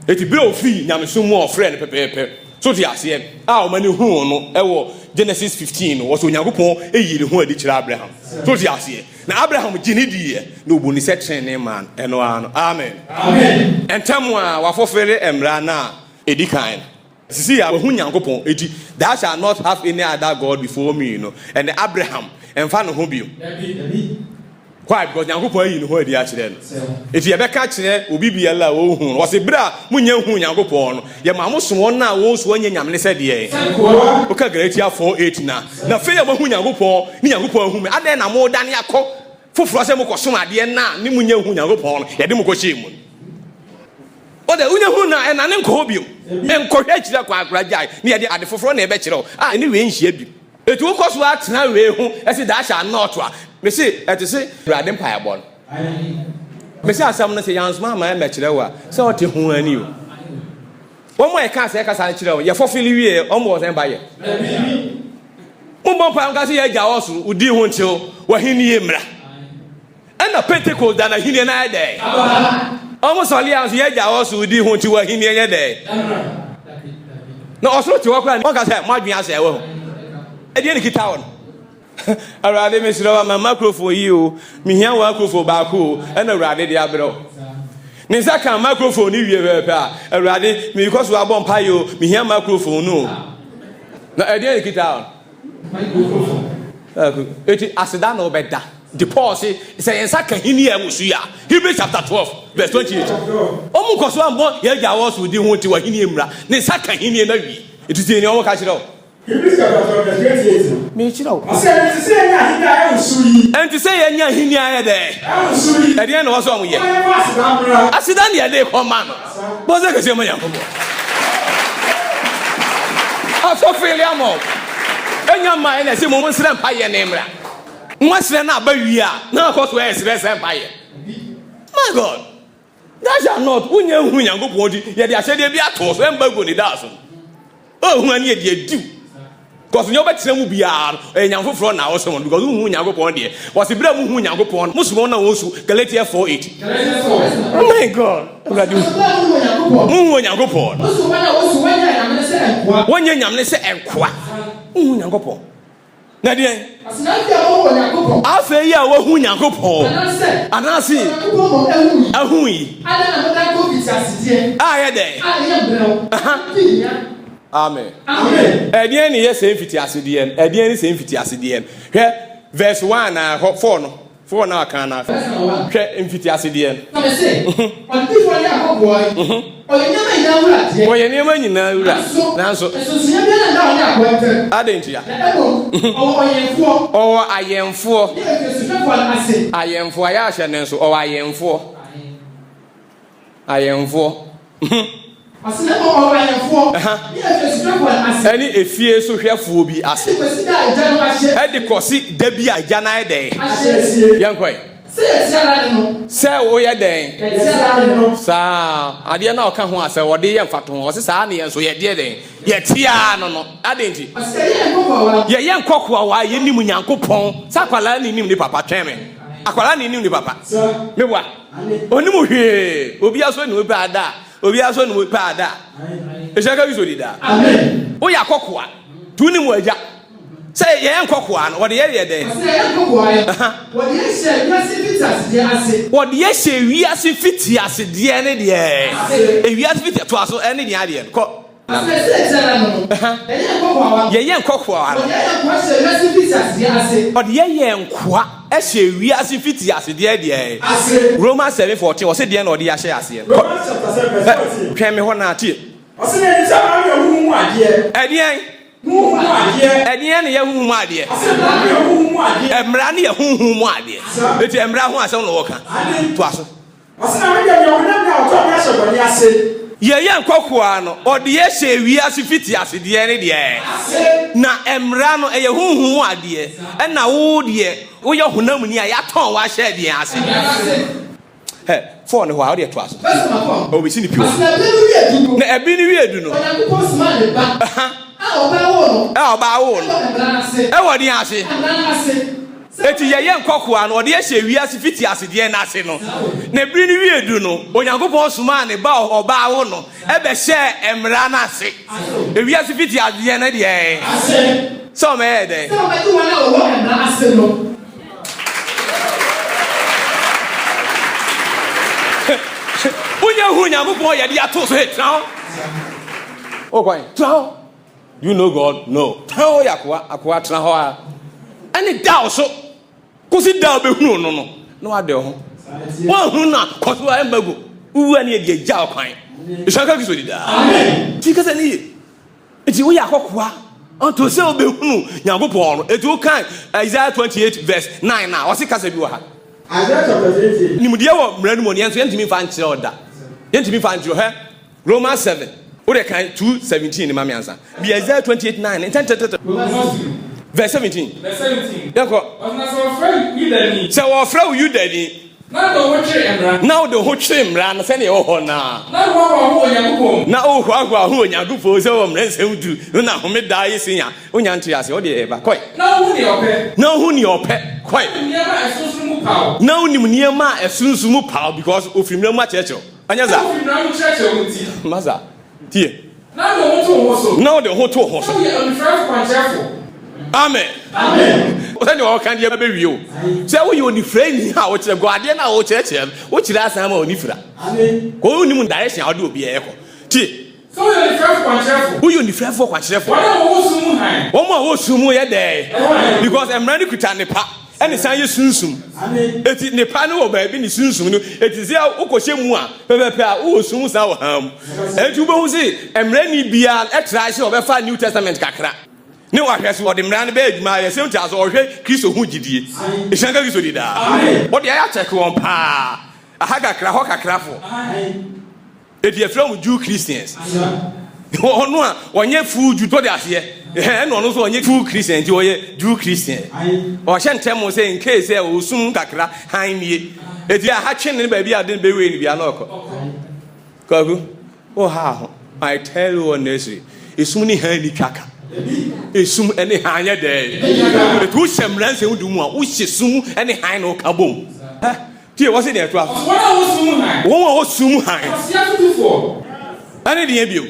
eti bi ofi nyameso mu ofre ne pepe so ti ase o mani hu no ewo Genesis 15 wo so Nyankopɔn eyiri hu adi kire Abraham so ti ase na Abraham gini die na obuni se trene man eno ano amen amen entamu a wafofere emra na edikan sisi ya hu Nyankopɔn edi thou shall not have any other god before me and Abraham emfa no ho bio why because Nyankopɔn eyiri hu adi a kire no eti yebeka kire obi bia la wo hu wo se bra munya hu Nyankopɔn no ye ma mo so na wo so anya nyamne se de o ka Galatia 4:8 na fe ye mo hu Nyankopɔn ni Nyankopɔn hu me adan na mo dan yakɔ foforo se mo kɔ som ade na ni munya hu Nyankopɔn no ye de mo kɔ hye mu o de unya hu na na ne nkɔ bio enkɔ hwe kire kwa akoragya ni ye de ade foforo na ebe kire o ni we nhia bi etu wo kɔ so atena we hu ese da sha not a me say etese Awurade mpa yabɔ no me say asam no say yansma ma me kire wa se o te hu ani o wo mo e ka se ka sa kire o ye fofili wie o mo sen ba ye mo mo pa nka se ye gya wo so udi hu ntil wa hini ye mra ana Pentecost da na hini na ede o mo so liam se ye gya wo so udi hu ntil wa hini ye de na o so ti wo kwa o ka se mo adwen ase e wo e de ni kita wo Awurade me sira ma microphone yi o me hia wa microphone ba ko na awurade de abro ne saka microphone ni wie be pa awurade me because wa bon pa yo me hia microphone no na e dey kita microphone eti aseda na obeda the Paul say yensa kan hini e musu ya Hebrews chapter 12 verse 28 omu koso ambo ye ja wo so di ho ti wa hini emra ne saka hini na wi etu ti ni o ka kire o Hebrews chapter 12 verse 28 me kire o ase enti say nya hini aye musu yi enti say ye nya hini aye de musu yi e dey na wo so amuye asida na ye dey ko ma no bo se ke se mo yanko bo aso feel amo enya ma ene se mo mo sira mpa ye ne emra Mwasre na abawia na akoso esre sempaye. My God. That shall not unye hu Nyankopon di ye de ahyede bi ato so embago ni da so. Oh hu ani e de adu. Because nyo betre mu bia Nyankopon na wo so mo because hu Nyankopon de. Was bra mu hu Nyankopon musumo na wo su Galatians 4:8. Galatians 4. Oh my God. Mu Nyankopon. Musumo na wo su wanya nyamne se enkoa. Wanya nyamne se enkoa. Hu Nyankopon. Na die afa yi a wo hu Nyankopon anase ahu yi aye dey amen edien ni yes mfiti asede edien ni se mfiti asede hwe verse 1 na 4 no 4 na aka na hwe mfiti asede na say ontifo ya akoboi oye nyama nyina wura nanso esusunya bi na da oni akwente adentia owo ayemfo ayemfo aya ahye ne nso owo ayemfo asile owo ayemfo ni efesuafo ase ani efie so hwefuo bi ase edi kosi da bi aja na ede yankoi se wo ye den sa ade na oka ho ase wode ye mfato ho se sa na ye so ye de den ye tia no adenti ye ye nkokwa wa ye nim Nyankopon sakwala ni nim ni papa tweme akwala ni nim ni papa mebwa onimu hwe obi aso ni obi ada obi aso ni obi ada eshaka bi so dida amen wo ya kokwa tuni mu aja say ye nkokwa no wode ye den say ye nkokwa wode ye hye wiase fiti asede ase wode ye hye wiase fiti asede ne de e wiase fiti to aso ene de ade ko ye nkokwa wode ye nkwa e hye wiase fiti asede de Romans 7:14 wo se de na wode ya hye ase Romans chapter 7:14 hwe me ho na tie wo se ne nsa ma ye hu mu ade edien edien ne ye hu mu ade emra ne ye hu mu ade eti emra ho asem no wo ka to aso wo se na me ye wona na o to me hye boni ase ye nkokwa no ode ye hye wiase fiti ase de ne de na emra no ye hu ade e na wo de wo ye honam ni a ya ton wa hye de ase he for ne ho a wo de to aso o be si ni pio na ebi ni wi edu no Oba wo no e wodi ase eti ye nkokwa no ode ye hye wiase fiti ase de na ase no na biri ni wi edu no Onyankopon suma ne ba oba wo no e be hye emra na ase e wiase fiti ase de na de ase so me e de so me tu wana wo emra ase no Unya hu Onyankopon ye de ato so etan o kwan tan you know God no how yakwa tra ho a any doubt so kusi doubt be hunu no ade ho won hunu na koso a embago uwu ani e de ja kwan ishaka kiso dida amen tikasa ni eti wo yakwa onto se obe hunu Nyankopon no eti o kan Isaiah 28 verse 9 na o se kasa bi wa ha Isaiah chapter 28 ni mudie wo mranu mo ne enso yentimi fa nkire oda yentimi fa nkire he Romans 7 Ode kan 2:17 ni mami ansa. Be Isaiah 28:9. Verse 17. Verse 17. Yako. Se wo fra you dani. Na do ho twe emra. Na do ho twe emra na se ne wo ho na. Na wo ho Onyankopon. Na wo ho Onyankopon se wo mra nsem du. Na home da yesinya. Onya nto yase ode e ba koi. Na wo ni ope. Na wo ni ope. Koi. Niema esunsumu paw. Na wo ni niema esunsumu paw because ofrimra mu achecho. Anya za. Ofrimra mu cheche unti. Maza. Tie. Na do ho to ho so. Na do ho to ho so. Ye on front kwanchefo. Amen. Amen. sɛ ne ɔka deɛ bɛwie o sɛ woyɛ onifirani a wokyerɛ guadeɛ no a wokyerɛkyerɛ wokyerɛ asɛm ma onifira kɔ wonim direction a wode obiara ɛkɔ tie So you are the first one, who you different for kwakyerɛfo wɔn a wɔsum yɛ dɛ because mmara no kuta nepa ɛne san yɛ sunsum eti nepa no wɔ baabi ne sunsum no eti sɛ wokɔhyɛ mu a pɛpɛpɛ a wɔsum san wɔ ha mu eti wobɛhu sɛ mmara ni bia ɛtra hyɛ ɔbɛfa New Testament kakra ne wahwɛ so wɔde mmara no bɛyɛ adwuma yɛ sɛ wota so ɔhwɛ Kristo ho gyidie ɛhyɛn ka Kristo di daa wɔde ayɛ akyɛke wɔn paa aha kakra hɔ kakrafo eti efra mu Jew Christians ɔno a ɔnyɛ full Jew to de aseɛ ɛna ɔno so ɔnyɛ full Christian ti ɔyɛ Jew Christian ɔhyɛ ntɛm sɛ in case sɛ osum kakra han nie eti a ha twe ne baabi a de bewe ne bia na ɔkɔ kagu o ha I tell you honestly esum ni han ni twaka esum ɛne han yɛ dɛ etu hyɛ mranse hu mu a wo hyɛ sum ɛne han no ka bom tie wɔ se de ɛto afo wɔn a wɔsum han ɛne deɛ bio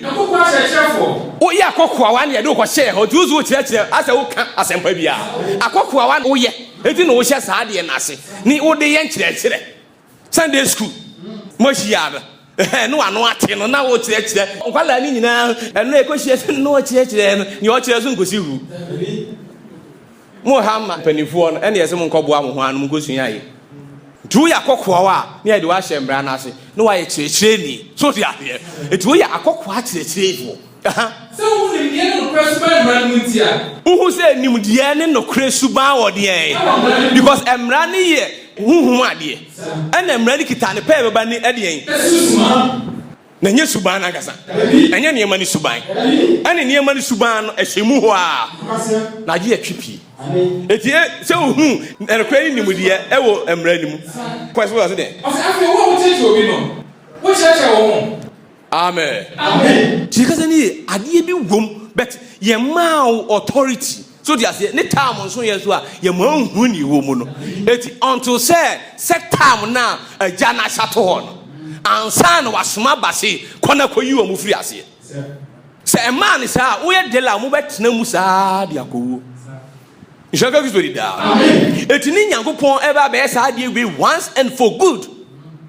woyɛ akɔkoa wa ne yɛde wokɔhyɛ hɔ nti woso wokyerɛkyerɛ asɛ woka asɛmpa bia akɔkoa wa woyɛ ɛnti na wohyɛ saa deɛ no ase ne wode yɛ nkyerɛkyerɛ Sunday school moahyia no ne wano ate no na wokyerɛkyerɛ nkwalaa ne nyinaa ɛno ɛkɔhyia sɛ na wɔkyerɛkyerɛ no neɛ ɔkyerɛ so nkɔsi hu mo ha ma mpanimfoɔ no ɛne yɛ sɛ mo nkɔboa mo ho ano mo nkɔsua ayɛ nti woyɛ akɔkoa wa ne yɛde wahyɛ mmara no ase na wayɛ kyerɛkyerɛ ni so de adeɛ nti woyɛ akɔkoa kyerɛkyerɛfoɔ sɛ wonimdeɛ ne nokorɛ suban mmara no nti a wohu sɛ nimdeɛ ne nokorɛ suban wɔ deɛ because mmara no yɛ huhum adeɛ ɛna mmara no kita ne pɛɛ bɛba ne ɛdeɛn na nyɛ suban no ankasa ɛnyɛ nneɛma no suban ɛne nneɛma no suban no ɛhyɛ mu hɔ a na agye yɛtwe pii eti sɛ ohu ɛnokora ni nimdeɛ ɛwɔ mmara no mu kwɛso wɔ se dɛ ɔsɛ afei wo wokyerɛkyerɛ obi no wokyerɛkyerɛ wɔ ho amen ti kasa ni adeɛ bi wom but yɛ maa authority so di aseɛ ne time nso yɛ so a yɛ maa hu ni wɔ mu no eti until sɛ time na agya na ahyɛ to hɔ no ansa na wasoma base kɔna kɔyi wɔ mu firi aseɛ sɛ ɛmaa ne saa woyɛ de la mo bɛtena mu saa de akɔwuo nhyɛnka Kristo di daa eti ne Nyankopɔn ɛba bɛyɛ saa deɛ we once and for good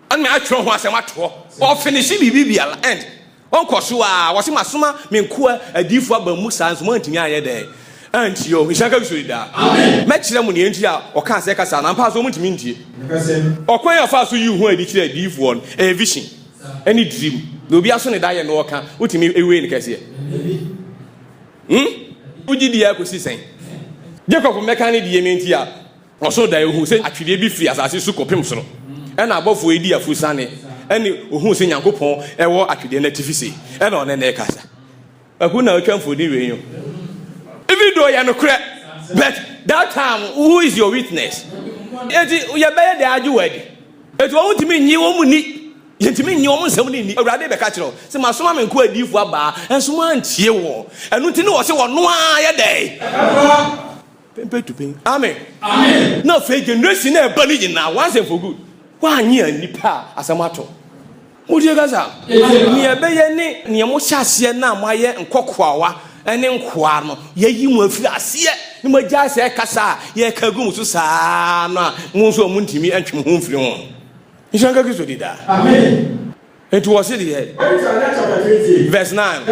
ɛna atwerɛ ho asɛm atoɔ ɔfinihye biribi biara end ɔnkɔ so a wɔse masoma menkoa adiifo aba mu saa nso mantumi ayɛ dɛ anti yo nhyɛnka Kristo di daa mɛkyerɛ mo ne nti a ɔka asɛ kasa na mpa so mutumi ntie ɔkwan yɛ fa so yi ho adi kyerɛ adiifoɔ no ɛyɛ vision ɛne dream na obi aso ne da yɛ no ɔka wotumi ewe ne kɛseɛ wogyi di akɔsi sɛn Jacob mɛka ne die menti a ɔso da ehu sɛ atwede bi firi asase so kɔpem soro ɛna abɔfo edi afusane ɛne ohu sɛ Nyankopɔn ɛwɔ atwede na tifi se ɛna ɔne na ɛkasa aku na otwa mfodi wenyo even though you no correct but that time who is your witness eti you better dey argue word eti won timi nyi won mu ni yentimi nyi won nsam ni awurade be ka kyerɛ sɛ masoma me nko adifo aba enso ma antie wo ɛno nti ne wɔ sɛ wɔ no a yɛ dɛ pempe to pen amen na fe generation na ɛba ni nyina once and for good wa anyi anipa asɛm ato mudie gaza ni ɛbɛyɛ ne mo hyɛaseɛ na mo ayɛ nkɔkoawa ɛne nkoa no yɛyi mu afiri aseɛ ne mo gya sɛ kasa yɛ ka gu mu so saa no a mo nso mo ntimi antwem ho mfiri ho nhyɛnka Kristo di da amen enti wɔ se de verse 9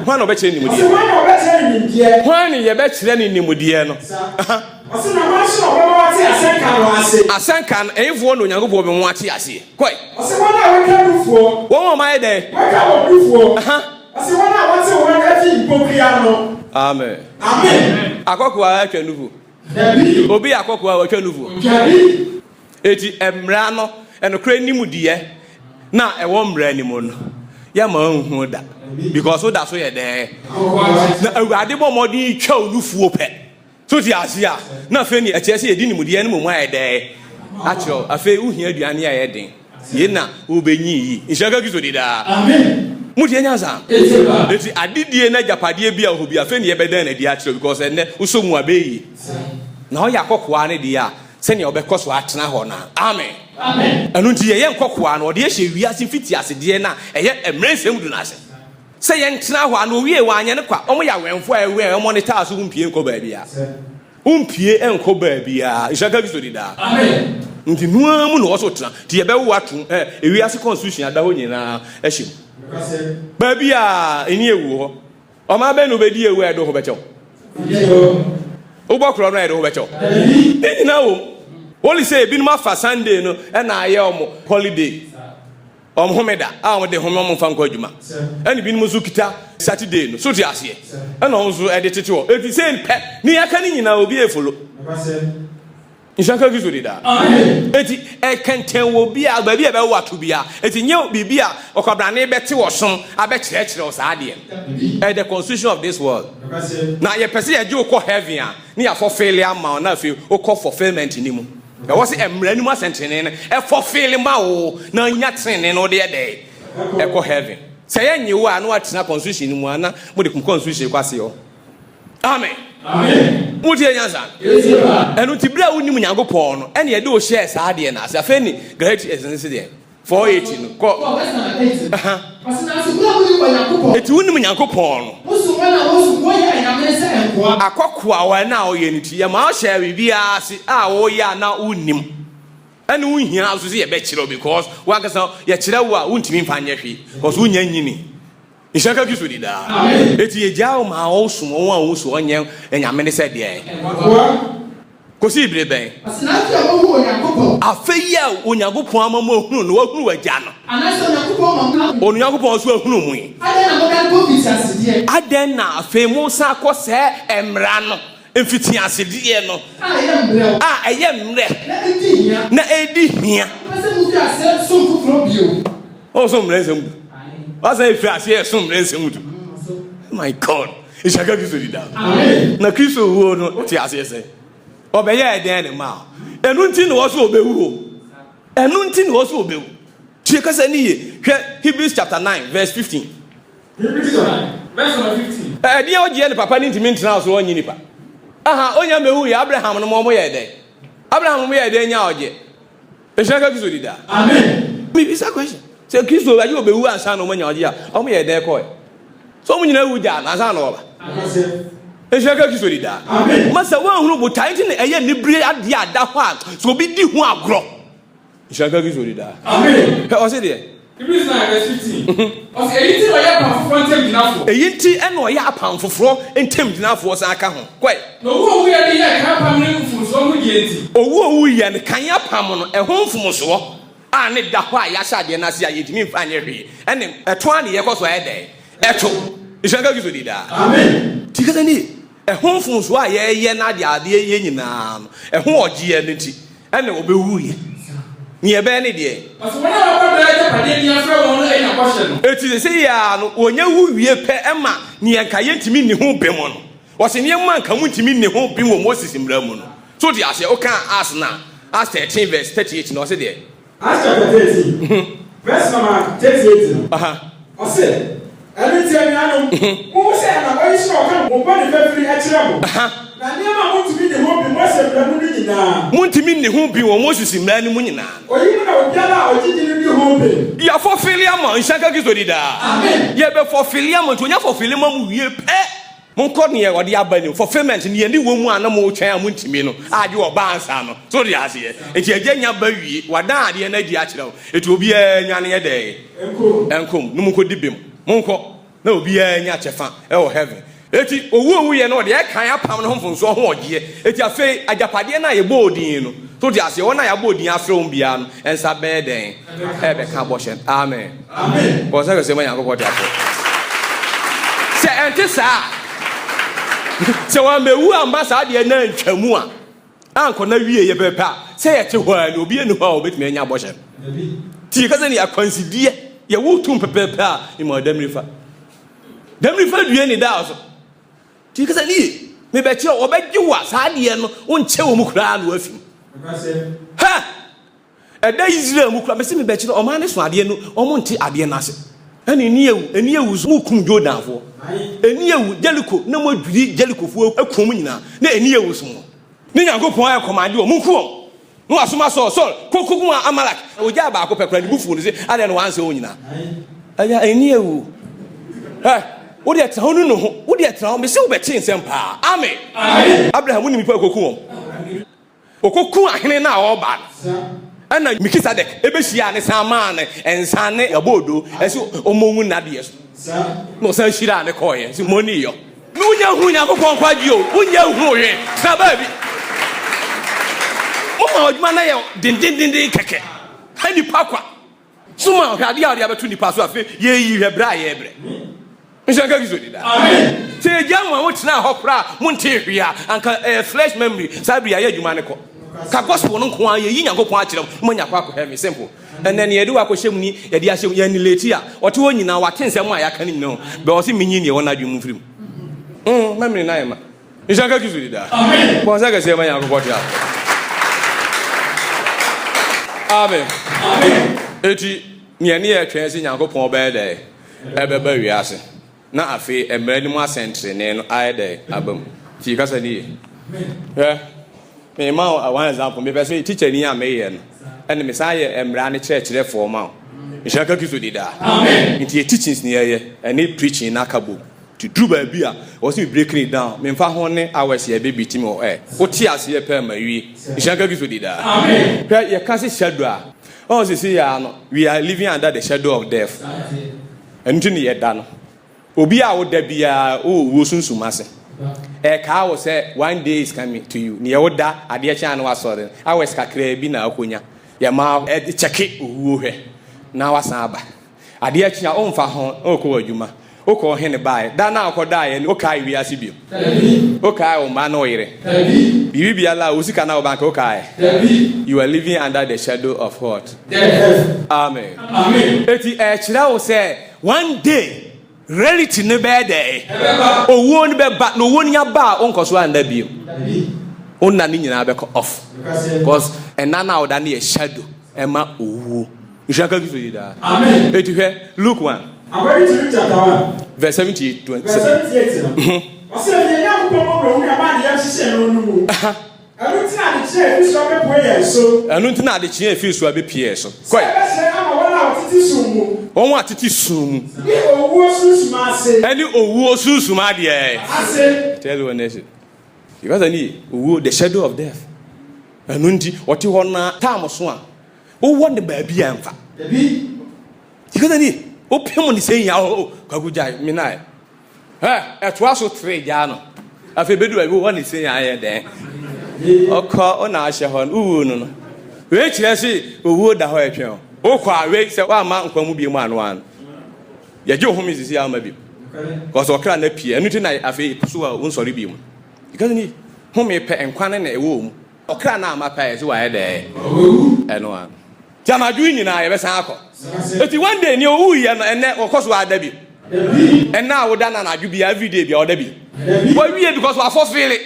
hwan na ɔbɛkyerɛ nimdeɛ hwan ne yɛbɛkyerɛ ne nimdeɛ no asɛnka no ɛyifoɔ na Onyankopɔn bɛ mo ate aseɛ kɔe wɔn a mayɛ dɛ amen akɔkoa atwa nufu obi akɔkoa atwa nufu eti mmara no ɛnokora nimdeɛ na ɛwɔ mmara ni mu no ya ma hu da because da so yɛ dɛ na awurade bɔ mɔden twa onufuo pɛ so ti asia na afei ni ɛkyɛ sɛ yɛdi nimdeɛ no mu ayɛ dɛ akyerɛ afei uhia aduane a yɛ den ye na obenyi yi nhyɛka Kristo di da amen mudi enya sa eti adidie na japadie bi a obi afei ni yɛbɛdan na di akyerɛ because ɛnɛ uso mu abeyi na ɔyɛ akɔkoa ne di a sɛ ne ɔbɛkɔ so atena hɔ na amen amen ɛno nti yɛ nkɔkoa no ɔde yɛhyɛ wiase fiti asedeɛ na ɛyɛ mmerɛnsɛm du n'ase sɛ yɛntena hɔ a na owie wɔ anyɛ ne kwa ɔmo yɛ awɛmfo a ɛwɛ ɔmo ne taa so mpie nkɔ baabi a umpie enko baabia ishaka kisori da amen nti nuamu no so tena ti ye be wo ato ewiase constitution ada ho nyina ehim baabia eni ewu ho o ma be no be di ewu edo ho becho Uba kuro no edo ho becho nyina wo only say bi no ma fa Sunday no na aye omo holiday homeda omo de homo mo fa nko adwuma eni bi no so kita Saturday no so ti ase na onzo e de tete wo eti say pe ni aka ni nyina obi efolo Ishaka kisori da eti e kenten wo bia baabi e be wo ato bia eti nye bibia okobrane bete wo som abe kire o sa ade the constitution of this world na ye pese ye je ukọ heaven a na ya for failure ma na fe ukọ fulfillment ni mu e wo se emra ni mu asentene e fulfill ma wo na nya tene no de e kọ heaven say ye nyi wo a na watena constitution ni mu ana mo de constitution kwase yo amen amen muti enyanza enu tibra unim nyankopon no ene ye de o share saa de na asa fe ni great essence de 480 no ko asina subra unim nyankopon eti unim nyankopon no musu wana musu wo ya nyamene se enkoa akokwa wa na o ye nti ya ma share bibia ase a wo ya na unim ene unhia aso se ye be kire because wa kasa ye kire wo a untimi mfa anye hwe because unya nyini Ishaka kisori da eti ye jawo ma o sumo won a wo so onye enyame ne se de kosi ibre ben asinati owo Onyankopon afeya Onyankopon amamo ohunu no ohunu waja no anase Onyankopon ma Onyankopon so ohunu mu aden na moga ko bi asede aden na afe mo sa ko se emra no emfiti asede no eye mre na edi hia pese mu fi ase so fufuro bio o so mre se mu What's a fast here? Some reason. My God, it's a good to down. Na Christo who no say. Obey the ma. And nothing was obey. And nothing was obey. Check us any Hebrews chapter 9, verse 15. Hebrews 9, verse 15. Dear Oji, Papa need to mean now so on Yinipa. Aha, Onya Mehu, Abraham no more day. Abraham we are there now. It's a good to down. Amen. Maybe it's a question. Say Christo ba you be wu ansa no manya oje a o mo ye de ko so mo nyina wu ja na ansa no ba e se ka Christo di da amen masa wa hunu botai ti ne eye ni bire ade ada ho a so bi di hu agro e se ka Christo di da amen o se de Hebrews 9 verse 15 o se eyi ti o ya pa foforo ntem dinafo eyi ti e no ya pa foforo ntem dinafo sa aka ho kwai no wo ye de ya ka pa mne mfuso ho die nti owo ye ne kan ya pa mo no e ho mfuso ne da ho a ya shade na se ayedimi mfa anye hwe ene eto ane ye koso ede eto ishaka gizo di da amen tikata ni ho mfunso a ye na de ade ye nyina no ho oje ne nti ene obewu ye ni ebe ne de aso wana ba ba ya pade ni afra won e na kwahye no eti se ya no onya wu wie pe ema ni enka ye ntimi ni ho be mo no wo se ne ma nka mu ntimi ni ho be wo Moses mra mu no so di ase o kan as na as 13 verse 38 no se de Acts chapter 13, verse number 38. I said, everything I know, who said, I'm going to come, who bought the free at trouble. Now, never want to be the hope in Western Ramuna. Muntimin, the hope you almost in Manimuna. Or even our Gala or didn't be hoping. You are for Philiam, Shaka Gizodida. Amen. You are for Philiam, when you are for Philiam, you pay. Monconia or the avenue for ferment in the end woman no more chair muntimino. Ah, you are bansano. So the Asia. It's a genya baby, Wada the energy actual. It will be a yanny a day. And come, no more dibim. Monco, no be a nyachefan. Oh, heaven. Eti owo we no de kan ya pam no mfon so ho oje eti afi ajapade na ye bodin no to de ase wona ya bodin afrom bia no ensa be den e be ka boshen amen amen bo se ma yakobot afo se enti sa se wa mewu ambasa de na ntwamu a anko na wie ye bepa se ye te ho ani obi enu ho a obetime nya boshen ti ka se ne ya consider ye wotum pepepa imo demrifa due ni da so ti ka se ni me be che obegye wa sa de no wonche wo mu kura no afim ha eda Israel mu kura me se me be che o ma ne so ade no o mo nti ade na ase eni ewu mu kum Jordanfo eni ewu Jericho na mo adwiri Jericho fu akum nyina na eni ewu so mo ni Nyankopon ayi command o mu ku no asoma so kokoku Amalek oja ba akopekra ni bufu no se ade no wanse o nyina aya eni ewu ha What the town no what the town me say we be sempa amen Abraham woni mi pa koku okoku ahene na oba ana Mikisadek ebehia ne saman ensane yabodo ese omonwu nade so no san shira ne koye se moni yo nunya hunya kokon kwaji o unya hu hwe na ba bi o ma oduma na ye din keke hani pakwa suma hwade ya de abetu nipa so afi ye yi hwe bra ye bre nshaka gizo dida amen se jamu a wotina hokra munte hwia anka flesh memory sabi ya adwuma ne ko ka gospel no nko aye yi Nyankopon a kire mo nya kwa ko heaven simple and then ye do akɔhyem ni ye de ahyem ye ni leti a ɔte wo nyina wate nsɛm a yaka ni no be wo se minyi ne wona adwum mfirim memory na yema nshaka gizo dida amen ko saka se ma Nyankopon dia amen eti ne ne ye twɛn se Nyankopon ba de ebeba wiase na afi emre ni mu asentre ne no ayede abam ti kasa ni me ma one example me person teacher ni am here no and me say emra ne church for ma nshaka kiso dida amen nti teachings ni ye any preaching na kabo to do ba bia was me breaking it down me mfa ho ne hours ye baby team o wo ti ase ye pa ma wi nshaka kiso dida amen ye ka se shadow a o se ya no we are living under the shadow of death and ni ye da no obi a wo da bia o wo sunsum ase ka wo say one day is coming to you ne wo da ade cha na wasore hours kakra bi na akonya ye ma check owo hwe na wasan aba ade cha o mfa ho o ko adwuma o ko he ne bae da na akoda ye o kai wi ase bi o kai o ma no yire bibi bia la o sika na o bank o kai you are living under the shadow of what amen eti kira wo say one day reality ne be dey owo ne be ba no owo nya ba o nkoso anda bi o na ni nyina be off because enana o da na shadow ema owo nshaka gizo yida amen eti hwe Luke 1 I'm ready to read chapter 1 verse 78 verse 78 o se ye nya ko mo ro ya ba de yesi no nu anu ti na de che fi so be poye so anu ti na de che fi so be pie so koi on atiti sum ni owo susum ase any owo susum ade ase tell you nation because any owo the shadow of death anu ndi oti ho na time so a o won the baby amfa baby because any o pem ni say ya o kwaguja mi na eto aso 3 ja no afi bedu abi won ni say ya ye den okọ o na ahye ho uwu no we kire se owo da ho etwen o kwa we se wa ma nkwamu bi mu anu an ye je ohumi sisi ama bi because okra na pie enu ti na afi so a unsori bi mu because ni humi pe enkwane na ewo mu okra na ama pa se wa ye de enu an jamadu nyina ye be san akọ eti one day ni owu ye no ene okoso ada bi and now we done an adwubi every day bi oda bi why we because we fulfill it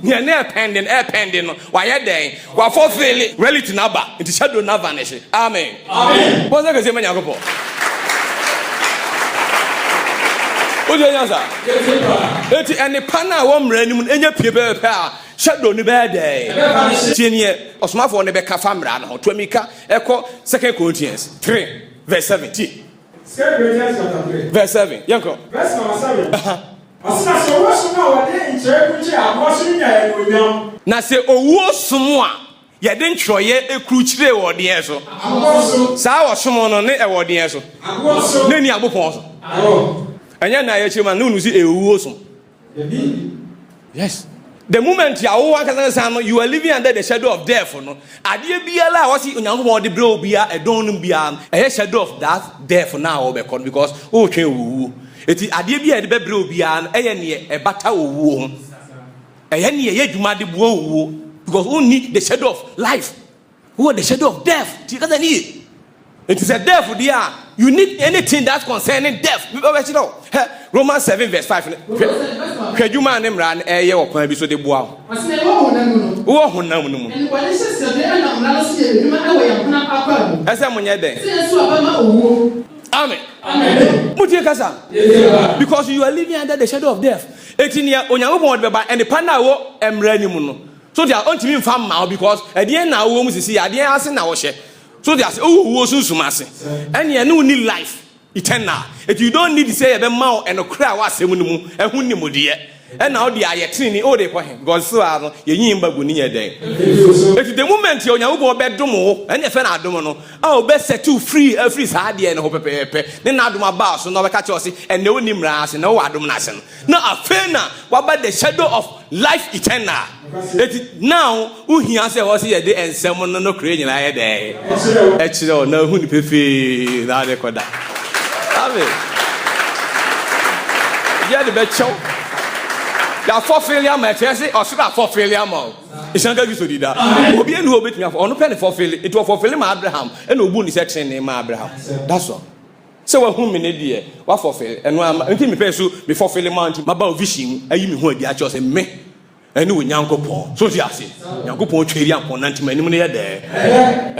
ne na pending no why den we fulfill it reality na ba it shadow na vanish amen amen boza ke se manya kopo oje nyansa eti ene pana wo mra nim enya pie be a shadow ni be den tienie osmafo ne be ka famra no to amika eko 2 Corinthians 3 verse 17 verse 7 yanko verse 7 asina so wo so na wo de nkyere kuchi aboso nya enonyam na se owo som a ye de ntroye ekuruchire wo de eso aboso sa wo som no ne e wo de eso aboso ne ni abopon so anya na ye chima no nu si owo som yes the moment ya wo aka san no you are living under the shadow of death no ade biala wo si onyankopon de bre obia edon no bia e shadow of that death now be con because o twen owu eti ade bia de bre obia eye ne e bata owu ho eye ne ye dwuma de bo owu because we need the shadow of life who the shadow of death ti ka ni it is a death dia you need anything that's concerning death Romans 7 verse 5 hwedwuma ne mra eye okwan bi so de boa ho wo honam no mu ese munye den amen amen mutie kasa because you are living under the shadow of death etinia onyankopon de beba and pana wo emra ni mu no so dia ontimi mfa ma because edien na wo mu sisi adien ase na wo hye so dia wo sunsum ase ene ne uni life eternal. If you don't need to say a mouth and a cry was a minimum, and who knew dear. And now the ayatini all day for him. God so I don't yin babunia day. If the moment you're your bedroom and if I don't know, oh, best set two free side and hope then I do my boss, so now I catch us and no nimras and no adomination. Now a fair what about the shadow of life eternal? Now, who he answered was here day and someone no creating a day. Actually, no, who the that record. Have it. Yeah, the best show. Ya for failure my say or should for failure mo isanka gi so di da obi enu obetumi afọ ono pen for failure it was for failure ma Abraham and obu ni section name ma Abraham that's all so we hu me ne die wa for failure enu ama nti me peso before failure ma nti ma ba vision ayi me hu adi a cho say me enu onyankopon so ti ase nyankopon tweri ampon nanti manim ne ye de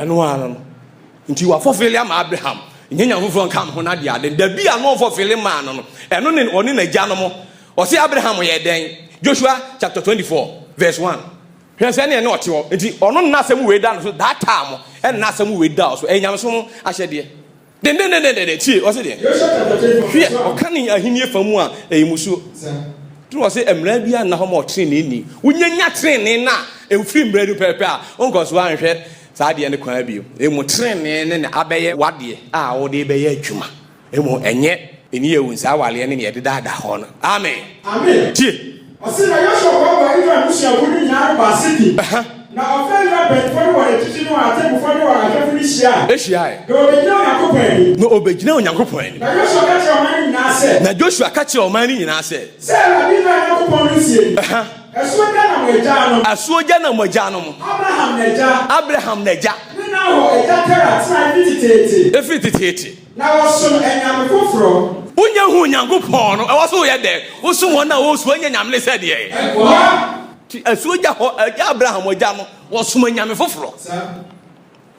enu ano nti wa for failure ma Abraham nyanya fufu nkam ho na dia de da bia no for failure ma no enu ne oni na gya no mo or see Abraham ye Joshua chapter 24 verse 1. He say na no ote enti ono na asem we da so that time and na asem we da so enyam so ahye de tie o say de Joshua chapter 24 o kan ahini famu a eyimusuo tu o say emra bia na ho mo trene ni unyanya trene na emfiri mra du pepe a onko so anhwe saa de ne kwa bio emu trene ne abeye wade a wo de beye adwuma emu enye eni ewunsa wale ne yede da ho no amen tie Osina Joshua kwa Israel musia kuni nyaru basiti na ofenya benfoni wa etiti no ate bufoni wa afefuni hia ehia do obegina Onyankopon no obegina Onyankopon na Joshua ka che omani nyina se na Joshua ka che omani nyina se se la bi na Onyankopon nsie asuoja na moja no Abraham neja na ho eja tera try fititete na woso enyame foforo unya hu Onyankopon no e woso ye de woso won na woso anya nyamle se de e asuoja ho Abraham oja no woso nyame foforo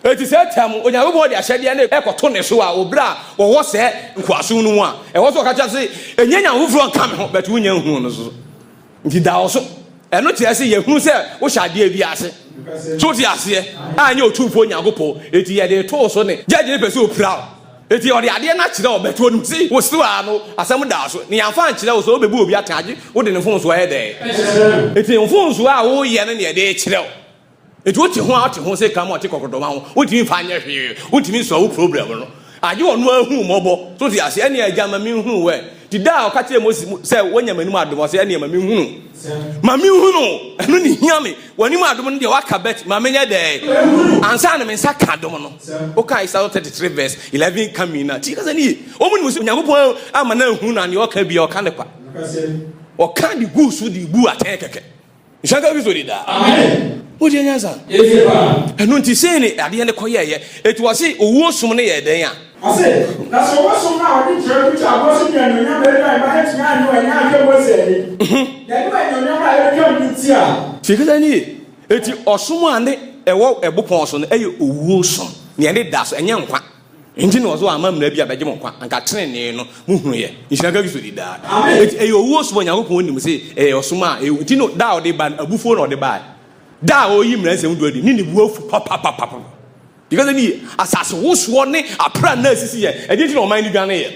eti se tam Onyankopon de ahyede na ekoto ne so a obra wo se nkwaso no mu a e woso ka cha se enya nyame foforo nka me ho but unya hu no so nti da woso eno ti ase ye hu se wo hyade bi ase so ti ase anya otumfo Onyankopon eti ye de to so ne judge ne pese opra eti odi ade na kire obeto no si wo si wa no asem da so ne yamfa nkire wo so obebu obi ataje wo de ne fon so ye de eti fon so a wo ye ne ne de kire wo eti wo ti ho se kam wo ti kokodoma ho wo ti fa anya hwe wo ti mi so wo problem no aje onu ahu mobo so ti ase ene agya ma mi hu we ti da o ka kire mo se wonya manum adom se ene ma mi hu no eno ni hia me wani mu adom no de waka bet ma menya de ansa na me nsa ka adom no o ka Isaiah 33 verse 11 kamina ti ka se ni o mu ni musu Onyankopon ama na hu na ne o ka bia o ka ne pa o ka di gusu di bu aten keke nshaka bi so di da amen o di anya san eno nti se ni ade ne koyeye eti wo se owo sum ne ye den a ase na so woso na odi tire ku cha boso ni anu nya be na ba het nya anu anya ake boso ni ya ni ba nya nya ba e ke nti a chikeza ni eti osum ane ewo ebopon so no eye owo sum ne ne da so enye nkwa nti no so amamra bi abeje nkwa anka trene no muhunu ye nshaka bi so di da eti eye owo sum Onyankopon nim se eye osum a eti no da odi ba abufo no odi ba da oyi mra nsem do adi ni bu afu papa because ni asase wo so ne apra na asisi ye edi ti no man ni dwane ye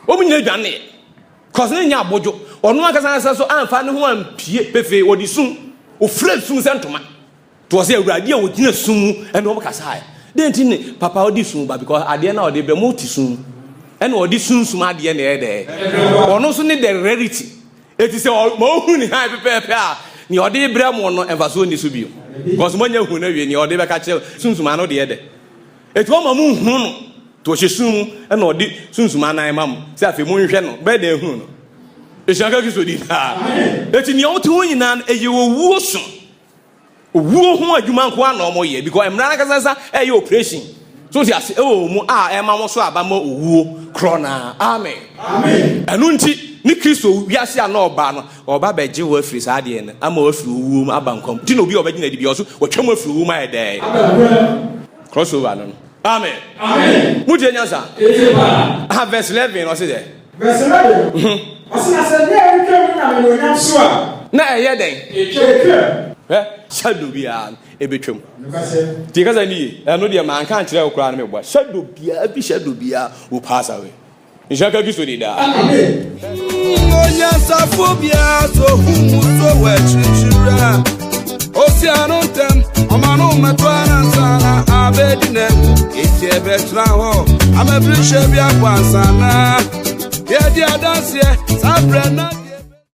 o mu nyina dwane ye cause ne nya abojo ono akasa so amfa ne ho ampie pefe odi sum o fra sum sentoma to say awurade a wogina sum ene o kasa den ti ne papa odi sum ba because ade na odi be multi sum ene odi sum ade na e de ono so ne the rarity eti say mo hu ni ha pepe a ni odi bra mo no emfaso ni so bio because mo nya hu na wie ni odi be ka che sum ano de de eti o ma mu hu no to hye sum ene odi sum anan mam say afi mo nhwe no be de hu no eshaka ki so di ha eti ni o to nyina eye owu so owu ho adwuma nko ana mo ye because emra na kasasa eye operation so ti ase o mu a e ma mo so aba mo owu krona amen anu nti ni Kristo wiase ana oba no oba beje wo afiri sa de ne ama wo afiri owu aba nkom ti no obi oba gina di bi so wo twam afiri owu ma e de crossover no amen mu je nyansa verse 11 o se de verse 11 osina se ne e ke na me no so a na eye den shadow bia ebetwam ti kaza ni eno de ma anka nkire okura no me bua shadow bia wo pass away Jaka Gisodida. Onyasaphobia so humu so wechichira. Osianontem omanu metwana sana abedine. Iti betra ho amebrishe bia kwansana. Ye dia dansie sabrena.